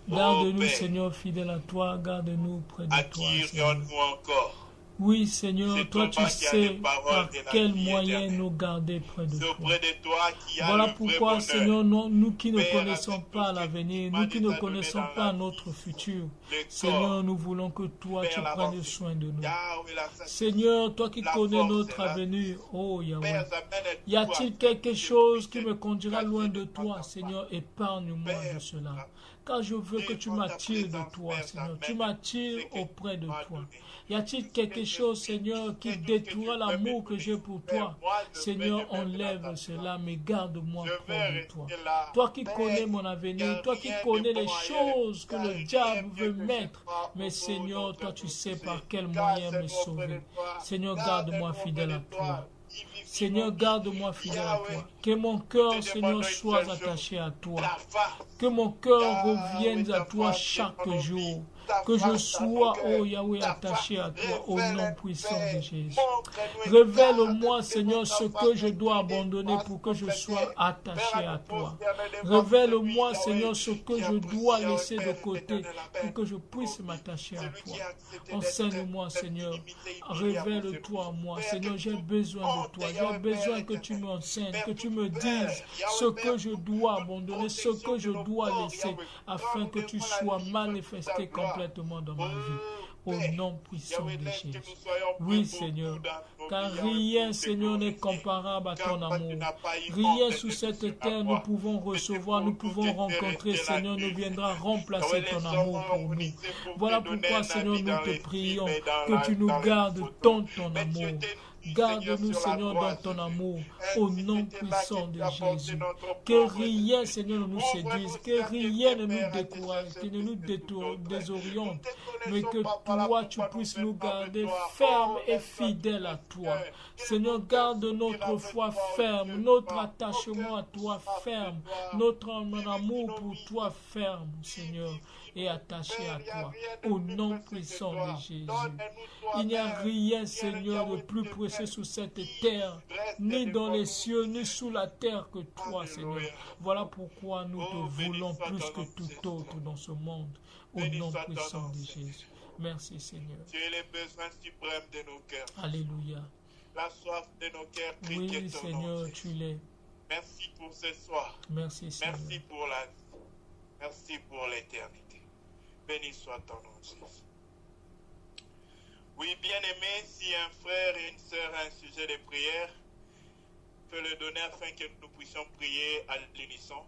Garde-nous, Père, Seigneur, fidèle à toi. Garde-nous près de à toi, qui Seigneur. rions-nous encore? Oui, Seigneur, C'est toi toi tu qui as sais les paroles par de la quel vie moyen éternelle. nous garder près de C'est toi. auprès de toi qu'il y a Voilà le vrai pourquoi, bonheur. Seigneur, nous qui ne Père, connaissons avec tout pas ce que l'avenir, tu nous m'as qui ne déjà donné connaissons dans pas la notre vie, futur, le Seigneur, corps, nous voulons que toi tu Père, la prennes pensée, soin de nous. Yahweh, la sagesse, Seigneur, toi qui la connais force notre et la avenir, puissance. oh Yahweh, Père, amène y tout a-t-il afin quelque que je chose qui puisse me conduira être loin caché de devant toi, ta Seigneur, face. épargne-moi de Père, cela. Car je veux que tu devant ta m'attires de présence, toi, Père, Seigneur. Tu t'amène m'attires ce que auprès de tu m'as toi. donné. Y a-t-il Tout ce quelque que je chose, suis Seigneur, qui et tout ce que détruira tu peux l'amour me que j'ai donner. pour Père, toi? moi, je Seigneur, vais me mettre enlève dans ta cela, présence. mais garde-moi Je près vais de toi. rester là. Toi qui Père, connais mon il n'y avenir, a toi qui rien connais de les bon ailleurs. choses que Il n'y a le rien diable mieux veut que je mettre, crois mais au Seigneur, notre toi tu sais poussée. par quel Car moyen c'est me auprès de sauver. toi. Seigneur, Garde-nous garde-moi auprès fidèle de à toi. toi. Vivifie Seigneur, nos vies. garde-moi fidèle à Yahweh, toi. Que mon nous cœur, te Seigneur, demandons une soit seule chose. attaché à toi. Ta face. Que mon cœur Yahweh, revienne à ta toi face chaque dans nos vies. jour. Ta Que je face dans nos sois, cœurs. oh Yahweh, Ta attaché face. à toi au nom Révèle-nous, puissant de Père. Jésus. Montre-nous et Révèle-moi, garde Seigneur, devant ce ta que face je dois et abandonner efface pour que je notre sois terre. attaché Père, à à nous toi. prosterner devant Révèle-moi, celui, Seigneur, Yahweh, ce que qui a je pris, dois Yahweh, laisser de Père côté éternel, la paix. pour que je puisse Oh, m'attacher à celui toi. qui a accepté Enseigne-moi, d'être Seigneur. illimité, Révèle-toi à moi. Seigneur, j'ai besoin de toi. J'ai besoin que tu m'enseignes, que tu me dises ce que je dois abandonner, ce que je dois laisser, afin que tu sois manifesté complètement dans ma vie. Au nom puissant de Jésus. Oui, Seigneur. Car rien, Seigneur, n'est comparable à ton amour. Rien sous cette terre nous pouvons recevoir, nous pouvons rencontrer, Seigneur, nous viendra remplacer ton amour pour nous. Voilà pourquoi, Seigneur, nous te prions que tu nous gardes dans ton amour. Garde-nous, Seigneur, dans ton amour, au nom puissant de Jésus. Que rien, Seigneur, ne nous séduise, que rien ne nous décourage, que ne nous désoriente, mais que toi, tu puisses nous garder fermes et fidèles à toi. Seigneur, garde notre foi ferme, notre attachement à toi ferme, notre amour pour toi ferme, Seigneur, et attaché à toi, au nom puissant de Jésus. Il n'y a rien, Seigneur, de plus précieux sur cette terre, ni dans les cieux, ni sous la terre que toi, Seigneur. Voilà pourquoi nous te voulons plus que tout autre dans ce monde, au nom puissant de Jésus. Merci, Seigneur. Tu es les besoins suprêmes de nos cœurs. Alléluia. La soif de nos cœurs crie Oui, que ton Seigneur, nom. tu l'es. Merci pour ce soir. Merci, Seigneur. Merci pour la vie. Merci pour l'éternité. Béni soit ton nom, Jésus. Oui, bien-aimé, si un frère et une sœur a un sujet de prière, peut le donner afin que nous puissions prier à l'unisson.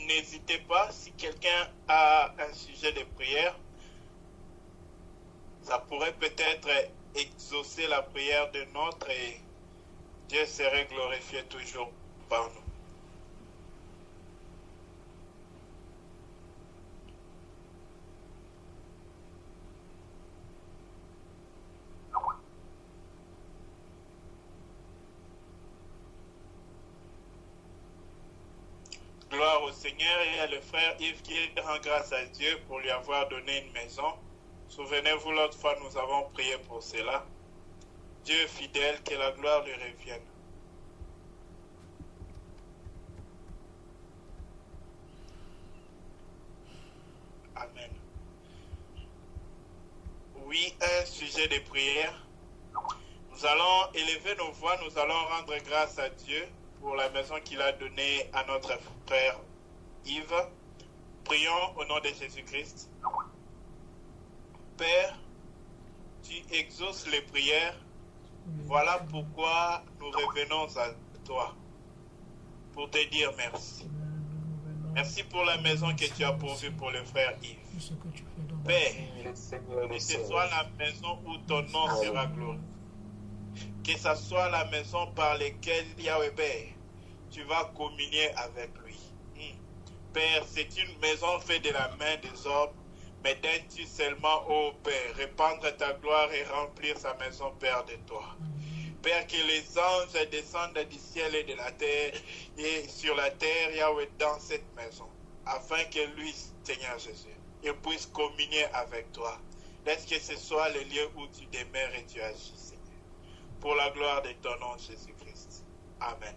N'hésitez pas, si quelqu'un a un sujet de prière, ça pourrait peut-être exaucer la prière de notre et Dieu serait glorifié toujours par nous. Gloire au Seigneur et à le frère Yves qui rend grâce à Dieu pour lui avoir donné une maison. Souvenez-vous, l'autre fois, nous avons prié pour cela. Dieu fidèle, que la gloire lui revienne. Amen. Oui, un sujet de prière. Nous allons élever nos voix, nous allons rendre grâce à Dieu pour la maison qu'il a donnée à notre frère Yves. Prions au nom de Jésus-Christ. Père, tu exauces les prières. Voilà pourquoi nous revenons à toi pour te dire merci. Merci pour la maison que tu as pourvue pour le frère Yves. Père, que ce soit la maison où ton nom sera glorifié. Que ce soit la maison par laquelle Yahweh Père, tu vas communier avec lui. Père, c'est une maison faite de la main des hommes, mais donnes-tu seulement, ô Père, répandre ta gloire et remplir sa maison, Père, de toi. Père, que les anges descendent du ciel et de la terre, et sur la terre, Yahweh, dans cette maison, afin que lui, Seigneur Jésus, il puisse communier avec toi. Laisse que ce soit le lieu où tu demeures et tu agis, Seigneur. Pour la gloire de ton nom, Jésus-Christ. Amen.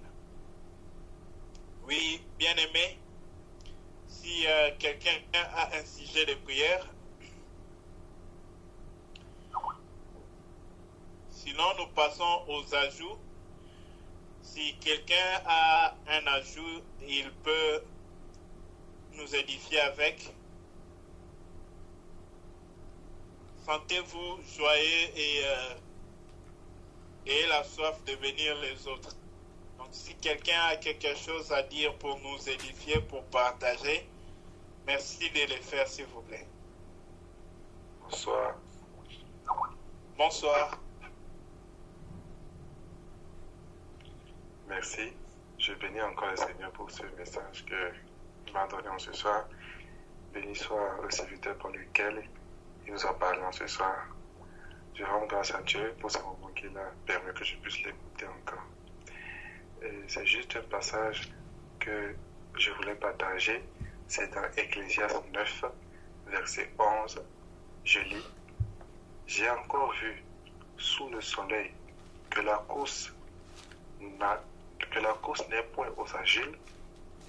Oui, bien-aimé, si quelqu'un a un sujet de prière, sinon nous passons aux ajouts. Si quelqu'un a un ajout, il peut nous édifier avec. Sentez-vous joyeux et la soif de bénir les autres. Donc si quelqu'un a quelque chose à dire pour nous édifier, pour partager, merci de le faire s'il vous plaît. Bonsoir. Bonsoir. Merci. Je bénis encore le Seigneur pour ce message qu'il m'a donné en ce soir. Béni soit le serviteur pour lequel il nous a parlé en ce soir. Je rends grâce à Dieu pour ce moment qu'il a permis que je puisse l'écouter encore. Et c'est juste un passage que je voulais partager. C'est dans Ecclésiaste 9, verset 11. Je lis. J'ai encore vu sous le soleil que la course n'est point aux agiles,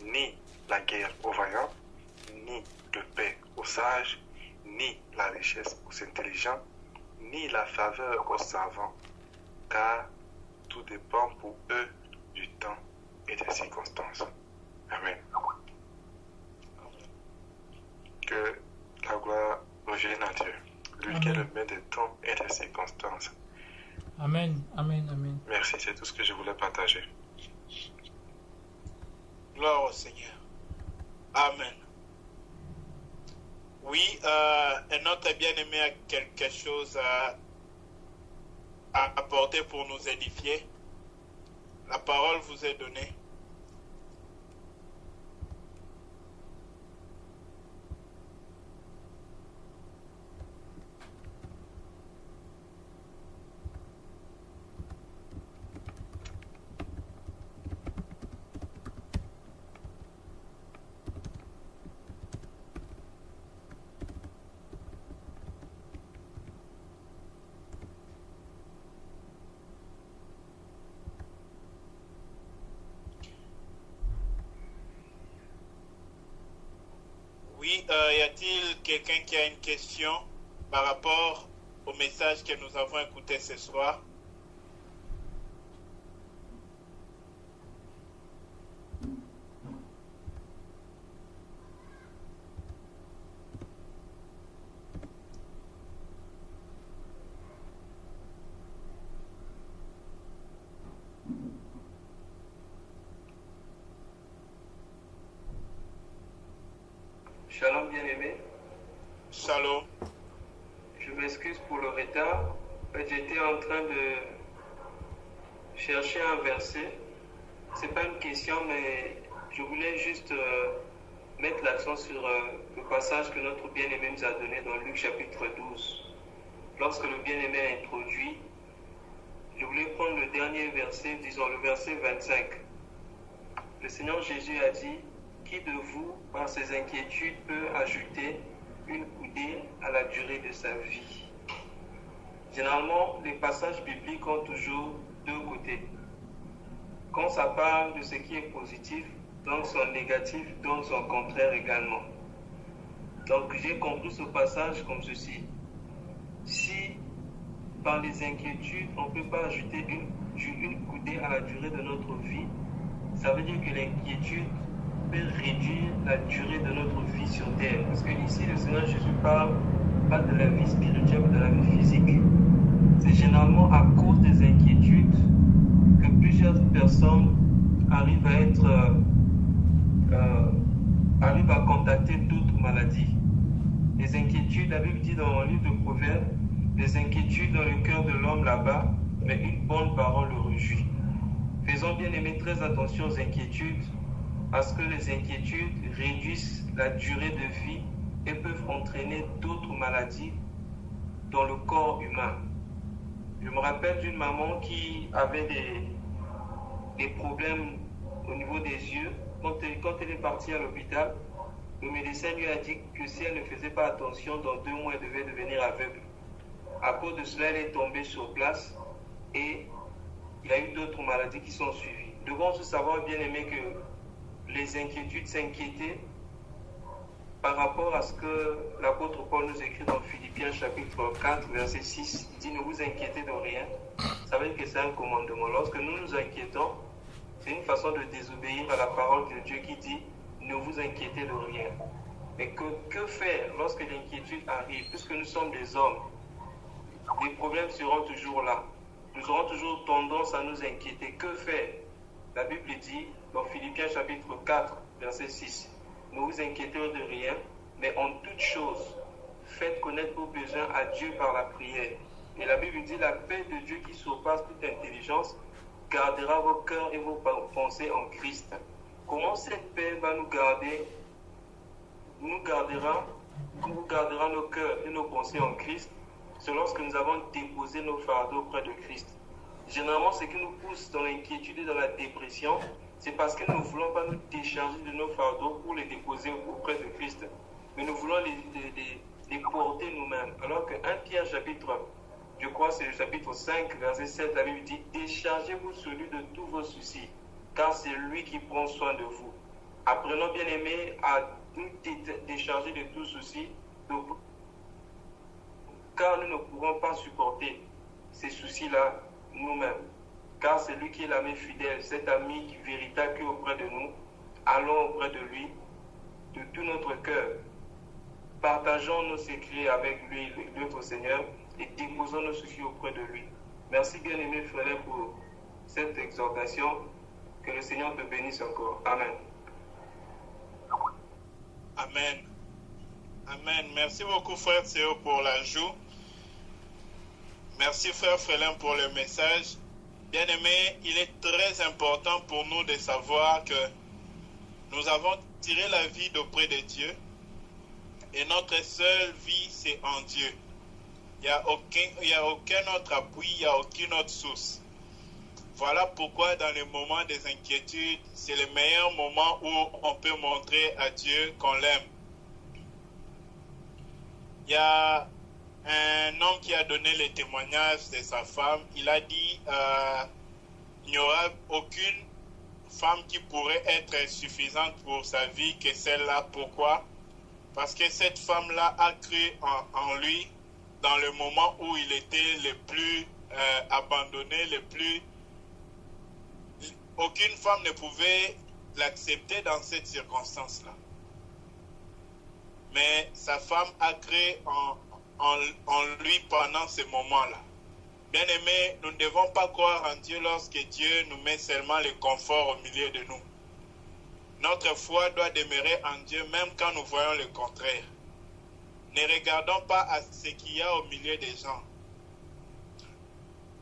ni la guerre aux vaillants, ni de paix aux sages, ni la richesse aux intelligents, ni la faveur aux savants, car tout dépend pour eux du temps et des circonstances. Amen. Que la gloire revienne à Dieu, lui qui est le maître des temps et des circonstances. Amen, amen, amen. Merci, c'est tout ce que je voulais partager. Gloire au Seigneur. Amen. Oui, un autre bien-aimé a quelque chose à apporter pour nous édifier. La parole vous est donnée. Oui, y a-t-il quelqu'un qui a une question par rapport au message que nous avons écouté ce soir? Shalom bien-aimé. Shalom. Je m'excuse pour le retard. J'étais en train de chercher un verset. C'est pas une question, mais je voulais juste mettre l'accent sur le passage que notre bien-aimé nous a donné dans Luc chapitre 12. Lorsque le bien-aimé a introduit, je voulais prendre le dernier verset, disons le verset 25. Le Seigneur Jésus a dit: qui de vous, par ses inquiétudes, peut ajouter une coudée à la durée de sa vie? Généralement, les passages bibliques ont toujours deux côtés. Quand ça parle de ce qui est positif, donc son négatif, donc son contraire également. Donc j'ai compris ce passage comme ceci. Si par les inquiétudes, on ne peut pas ajouter une coudée à la durée de notre vie, ça veut dire que l'inquiétude peut réduire la durée de notre vie sur terre. Parce que ici, le Seigneur Jésus parle pas de la vie spirituelle, mais de la vie physique. C'est généralement à cause des inquiétudes que plusieurs personnes arrivent à contacter d'autres maladies. Les inquiétudes, la Bible dit dans le livre de Proverbes, les inquiétudes dans le cœur de l'homme là-bas, mais une bonne parole le réjouit. Faisons bien aimer très attention aux inquiétudes, parce que les inquiétudes réduisent la durée de vie et peuvent entraîner d'autres maladies dans le corps humain. Je me rappelle d'une maman qui avait des problèmes au niveau des yeux. Quand elle est partie à l'hôpital, le médecin lui a dit que si elle ne faisait pas attention, dans 2 mois, elle devait devenir aveugle. À cause de cela, elle est tombée sur place et il y a eu d'autres maladies qui sont suivies. Nous devons aussi savoir, bien aimé, que les inquiétudes, s'inquiéter par rapport à ce que l'apôtre Paul nous écrit dans Philippiens chapitre 4, verset 6. Il dit: ne vous inquiétez de rien. Ça veut dire que c'est un commandement. Lorsque nous nous inquiétons, c'est une façon de désobéir à la parole de Dieu qui dit: ne vous inquiétez de rien. Mais que faire lorsque l'inquiétude arrive? Puisque nous sommes des hommes, les problèmes seront toujours là. Nous aurons toujours tendance à nous inquiéter. Que faire? La Bible dit dans Philippiens chapitre 4, verset 6, ne vous inquiétez de rien, mais en toute chose, faites connaître vos besoins à Dieu par la prière. Et la Bible dit: la paix de Dieu qui surpasse toute intelligence gardera vos cœurs et vos pensées en Christ. Comment cette paix va nous garder? Nous gardera nos cœurs et nos pensées en Christ. C'est lorsque nous avons déposé nos fardeaux auprès de Christ. Généralement, ce qui nous pousse dans l'inquiétude et dans la dépression, c'est parce que nous ne voulons pas nous décharger de nos fardeaux pour les déposer auprès de Christ. Mais nous voulons les porter nous-mêmes. Alors que 1 Pierre chapitre, je crois c'est le chapitre 5, verset 7, la Bible dit: déchargez-vous sur lui de tous vos soucis, car c'est lui qui prend soin de vous. Apprenons, bien aimés, à nous décharger de tout souci, car nous ne pourrons pas supporter ces soucis-là nous-mêmes. Car c'est lui qui est l'ami fidèle, cet ami véritable qui est auprès de nous. Allons auprès de lui de tout notre cœur. Partageons nos secrets avec lui, notre Seigneur, et déposons nos soucis auprès de lui. Merci, bien-aimé frère, pour cette exhortation. Que le Seigneur te bénisse encore. Amen. Amen. Amen. Merci beaucoup, frère Théo, pour l'ajout. Merci, frère Frélin, pour le message. Bien-aimé, il est très important pour nous de savoir que nous avons tiré la vie d'auprès de Dieu et notre seule vie, c'est en Dieu. Il n'y a aucun autre appui, il n'y a aucune autre source. Voilà pourquoi dans les moments des inquiétudes, c'est le meilleur moment où on peut montrer à Dieu qu'on l'aime. Il y a un homme qui a donné le témoignage de sa femme. Il a dit il n'y aura aucune femme qui pourrait être suffisante pour sa vie que celle-là. Pourquoi? Parce que cette femme-là a cru en lui dans le moment où il était le plus abandonné, le plus... Aucune femme ne pouvait l'accepter dans cette circonstance-là. Mais sa femme a cru en lui pendant ce moment-là. Bien-aimés, nous ne devons pas croire en Dieu lorsque Dieu nous met seulement le confort au milieu de nous. Notre foi doit demeurer en Dieu même quand nous voyons le contraire. Ne regardons pas à ce qu'il y a au milieu des gens.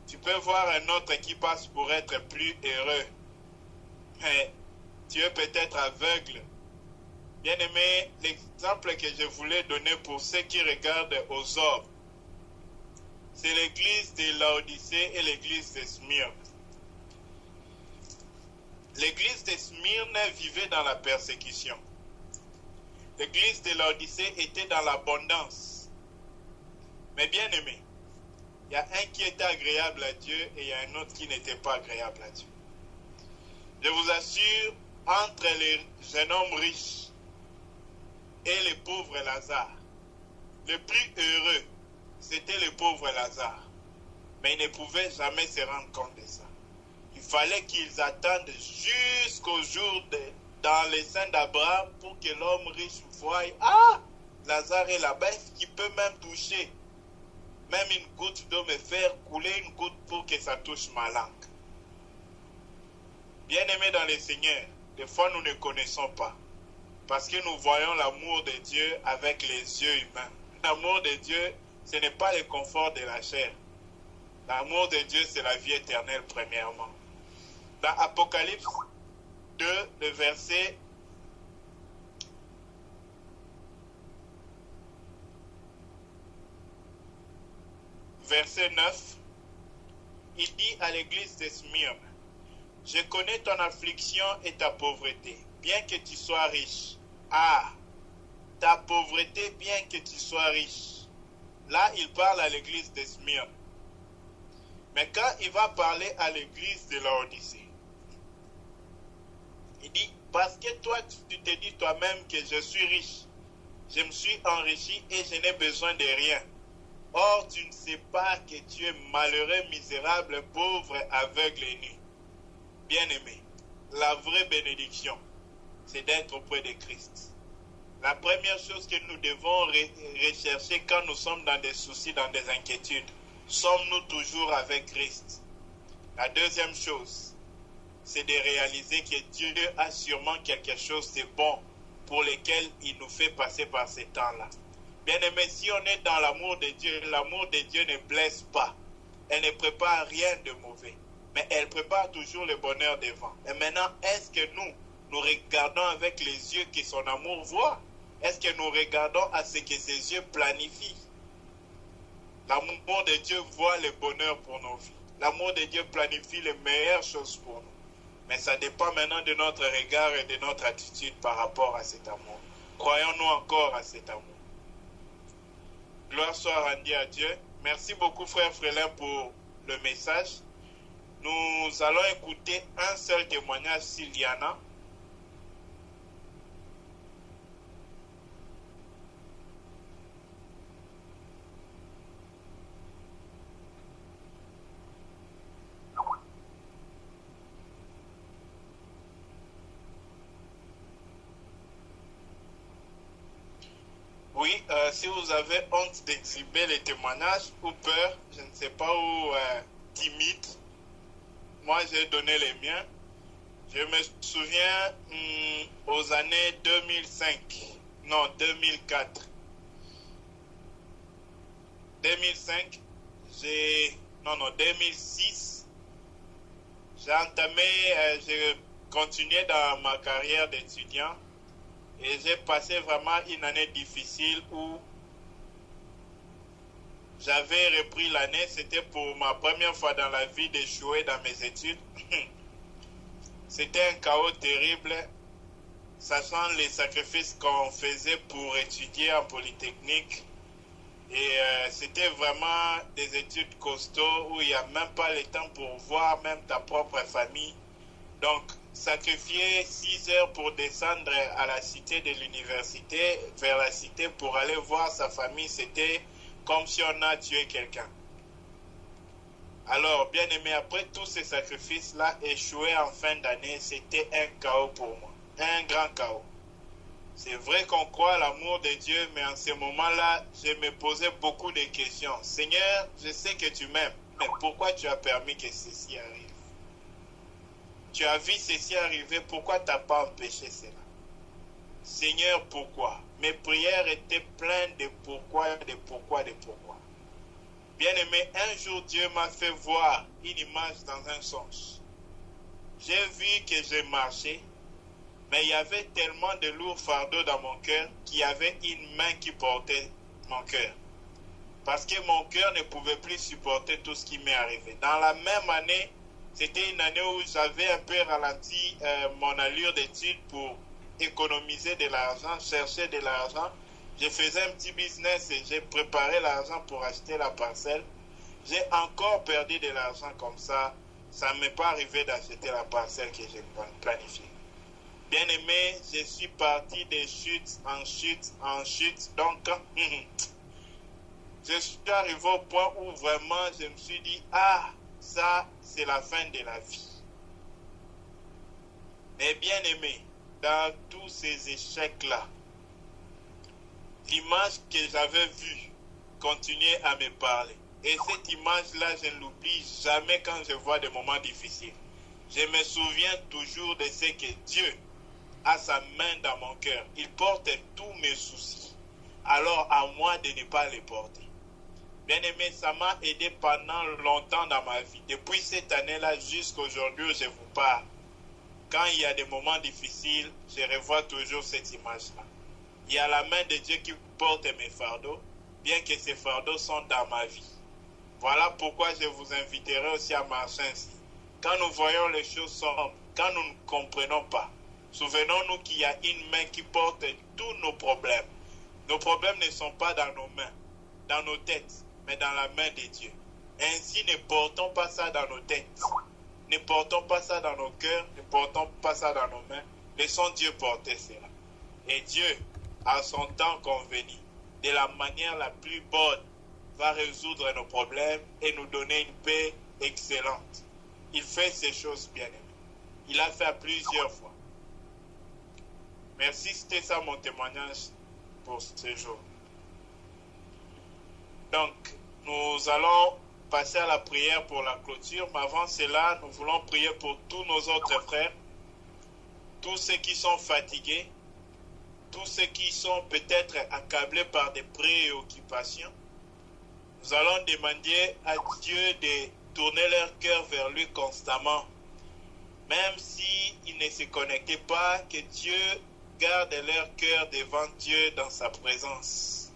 Tu peux voir un autre qui passe pour être plus heureux. Mais tu es peut-être aveugle. Bien-aimé, l'exemple que je voulais donner pour ceux qui regardent aux orbes, c'est l'église de Laodicée et l'église de Smyrne. L'église de Smyrne vivait dans la persécution. L'église de Laodicée était dans l'abondance. Mais bien aimé, il y a un qui était agréable à Dieu et il y a un autre qui n'était pas agréable à Dieu. Je vous assure, entre les jeunes hommes riches et le pauvre Lazare, le plus heureux, c'était le pauvre Lazare. Mais ils ne pouvaient jamais se rendre compte de ça. Il fallait qu'ils attendent jusqu'au jour dans les seins d'Abraham pour que l'homme riche voie, ah, Lazare est là-bas, qui peut même toucher. Même une goutte d'eau, me faire couler une goutte pour que ça touche ma langue. Bien-aimés dans le Seigneur, des fois nous ne connaissons pas. Parce que nous voyons l'amour de Dieu avec les yeux humains. L'amour de Dieu, ce n'est pas le confort de la chair. L'amour de Dieu, c'est la vie éternelle premièrement. Dans Apocalypse 2, le verset 9, il dit à l'église de Smyrne, je connais ton affliction et ta pauvreté, bien que tu sois riche. Ah, ta pauvreté, bien que tu sois riche. Là, il parle à l'église de Smyrne. Mais quand il va parler à l'église de Laodicée, il dit, parce que toi, tu te dis toi-même que je suis riche, je me suis enrichi et je n'ai besoin de rien. Or, tu ne sais pas que tu es malheureux, misérable, pauvre, aveugle et nu. Bien-aimé, la vraie bénédiction, c'est d'être auprès de Christ. La première chose que nous devons rechercher quand nous sommes dans des soucis, dans des inquiétudes, sommes-nous toujours avec Christ? La deuxième chose, c'est de réaliser que Dieu a sûrement quelque chose de bon pour lequel il nous fait passer par ces temps-là. Bien-aimé, si on est dans l'amour de Dieu ne blesse pas. Elle ne prépare rien de mauvais, mais elle prépare toujours le bonheur devant. Et maintenant, est-ce que nous regardons avec les yeux que son amour voit? Est-ce que nous regardons à ce que ses yeux planifient? L'amour de Dieu voit le bonheur pour nos vies. L'amour de Dieu planifie les meilleures choses pour nous. Mais ça dépend maintenant de notre regard et de notre attitude par rapport à cet amour. Croyons-nous encore à cet amour? Gloire soit rendue à Dieu. Merci beaucoup, frère Frélin, pour le message. Nous allons écouter un seul témoignage s'il y en a. Oui, si vous avez honte d'exhiber les témoignages ou peur, je ne sais pas, ou timide, moi j'ai donné les miens. Je me souviens aux années 2005, non 2004. 2005, 2006, j'ai continué dans ma carrière d'étudiant. Et j'ai passé vraiment une année difficile où j'avais repris l'année. C'était pour ma première fois dans la vie d'échouer dans mes études. C'était un chaos terrible, sachant les sacrifices qu'on faisait pour étudier en Polytechnique. Et c'était vraiment des études costauds où il n'y a même pas le temps pour voir même ta propre famille. Donc, sacrifier 6 heures pour descendre à la cité de l'université, vers la cité pour aller voir sa famille, c'était comme si on a tué quelqu'un. Alors, bien aimé, après tous ces sacrifices-là, échouer en fin d'année, c'était un chaos pour moi, un grand chaos. C'est vrai qu'on croit à l'amour de Dieu, mais en ce moment-là, je me posais beaucoup de questions. Seigneur, je sais que tu m'aimes, mais pourquoi tu as permis que ceci arrive? Tu as vu ceci arriver, pourquoi tu n'as pas empêché cela? Seigneur, pourquoi? Mes prières étaient pleines de pourquoi, de pourquoi, de pourquoi. Bien-aimé, un jour Dieu m'a fait voir une image dans un songe. J'ai vu que je marchais, mais il y avait tellement de lourds fardeaux dans mon cœur qu'il y avait une main qui portait mon cœur. Parce que mon cœur ne pouvait plus supporter tout ce qui m'est arrivé. Dans la même année, c'était une année où j'avais un peu ralenti mon allure d'études pour économiser de l'argent, chercher de l'argent. Je faisais un petit business et j'ai préparé l'argent pour acheter la parcelle. J'ai encore perdu de l'argent comme ça. Ça ne m'est pas arrivé d'acheter la parcelle que j'ai planifiée. Bien aimé, je suis parti de chute en chute en chute. Donc, je suis arrivé au point où vraiment je me suis dit, ah, ça, c'est la fin de la vie. Mais bien aimé, dans tous ces échecs-là, l'image que j'avais vue continuait à me parler. Et cette image-là, je ne l'oublie jamais quand je vois des moments difficiles. Je me souviens toujours de ce que Dieu a sa main dans mon cœur. Il porte tous mes soucis. Alors à moi de ne pas les porter. Bien aimé, ça m'a aidé pendant longtemps dans ma vie. Depuis cette année-là jusqu'à aujourd'hui où je vous parle. Quand il y a des moments difficiles, je revois toujours cette image-là. Il y a la main de Dieu qui porte mes fardeaux, bien que ces fardeaux sont dans ma vie. Voilà pourquoi je vous inviterai aussi à marcher ainsi. Quand nous voyons les choses sombres, quand nous ne comprenons pas, souvenons-nous qu'il y a une main qui porte tous nos problèmes. Nos problèmes ne sont pas dans nos mains, dans nos têtes, mais dans la main de Dieu. Ainsi, ne portons pas ça dans nos têtes. Ne portons pas ça dans nos cœurs, ne portons pas ça dans nos mains. Laissons Dieu porter cela. Et Dieu, à son temps convenu, de la manière la plus bonne, va résoudre nos problèmes et nous donner une paix excellente. Il fait ces choses bien aimées. Il l'a fait à plusieurs fois. Merci, c'était ça mon témoignage pour ce jour. Donc, nous allons passer à la prière pour la clôture, mais avant cela, nous voulons prier pour tous nos autres frères, tous ceux qui sont fatigués, tous ceux qui sont peut-être accablés par des préoccupations. Nous allons demander à Dieu de tourner leur cœur vers lui constamment. Même s'ils ne se connectaient pas, que Dieu garde leur cœur devant Dieu dans sa présence.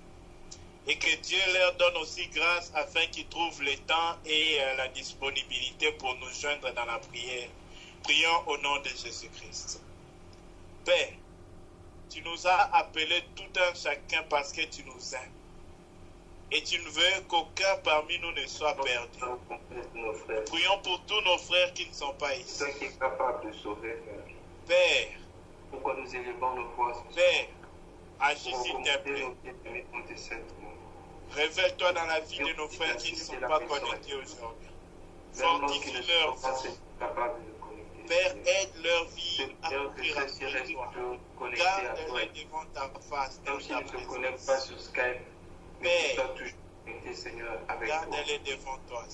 Et que Dieu leur donne aussi grâce afin qu'ils trouvent le temps et la disponibilité pour nous joindre dans la prière. Prions au nom de Jésus-Christ. Père, tu nous as appelés tout un chacun parce que tu nous aimes. Et tu ne veux qu'aucun parmi nous ne soit perdu. Prions pour tous nos frères qui ne sont pas ici. Toi qui es capable de sauver, Père, pourquoi nous élevons nos voix? Père, agis s'il te plaît. Révèle-toi dans la vie de nos frères qui ne sont pas connectés aujourd'hui. Fortifie leur vie. Père, aide leur vie à courir après toi. Garde-les devant ta face, dans ta présence. Père, garde-les devant toi.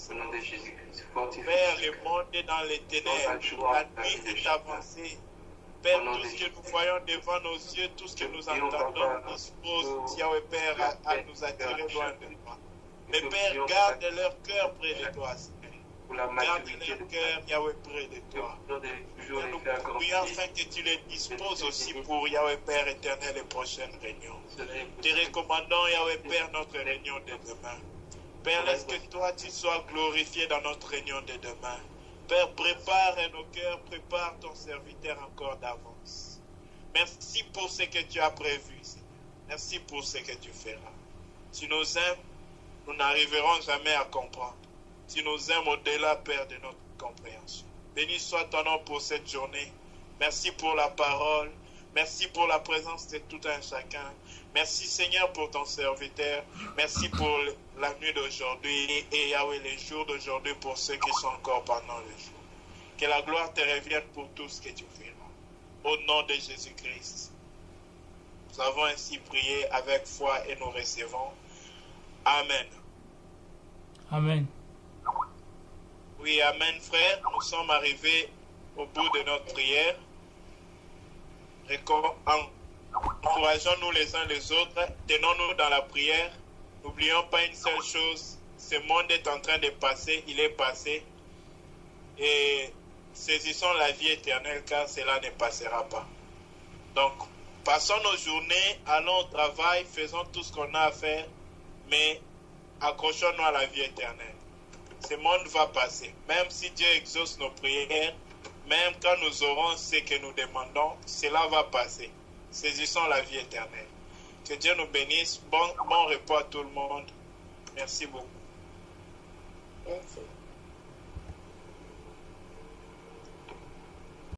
Père, le monde est dans les ténèbres. La nuit est avancée. Père, tout ce que nous voyons devant nos yeux, tout ce que nous entendons, dispose, Yahweh Père, à nous attirer loin de toi. Mais Père, garde leur cœur près de toi. Garde leur cœur, Yahweh, près de toi. Et nous prions afin que tu les disposes aussi pour Yahweh Père éternel les prochaines réunions. Te recommandons, Yahweh Père, notre réunion de demain. Père, laisse que toi, tu sois glorifié dans notre réunion de demain. Père, prépare nos cœurs, prépare ton serviteur encore d'avance. Merci pour ce que tu as prévu, Seigneur. Merci pour ce que tu feras. Tu nous aimes, nous n'arriverons jamais à comprendre. Tu nous aimes au-delà, Père, de notre compréhension. Béni soit ton nom pour cette journée. Merci pour la parole. Merci pour la présence de tout un chacun. Merci, Seigneur, pour ton serviteur. Merci pour la nuit d'aujourd'hui et Yahweh, les jours d'aujourd'hui pour ceux qui sont encore pendant le jour. Que la gloire te revienne pour tout ce que tu feras. Au nom de Jésus-Christ, nous avons ainsi prié avec foi et nous recevons. Amen. Amen. Oui, amen, frère. Nous sommes arrivés au bout de notre prière. Encourageons-nous les uns les autres. Tenons-nous dans la prière. N'oublions pas une seule chose. Ce monde est en train de passer. Il est passé. Et saisissons la vie éternelle car cela ne passera pas. Donc, passons nos journées, allons au travail, faisons tout ce qu'on a à faire, mais accrochons-nous à la vie éternelle. Ce monde va passer. Même si Dieu exauce nos prières, même quand nous aurons ce que nous demandons, cela va passer. Saisissons la vie éternelle. Que Dieu nous bénisse. Bon repos à tout le monde. Merci beaucoup. Merci.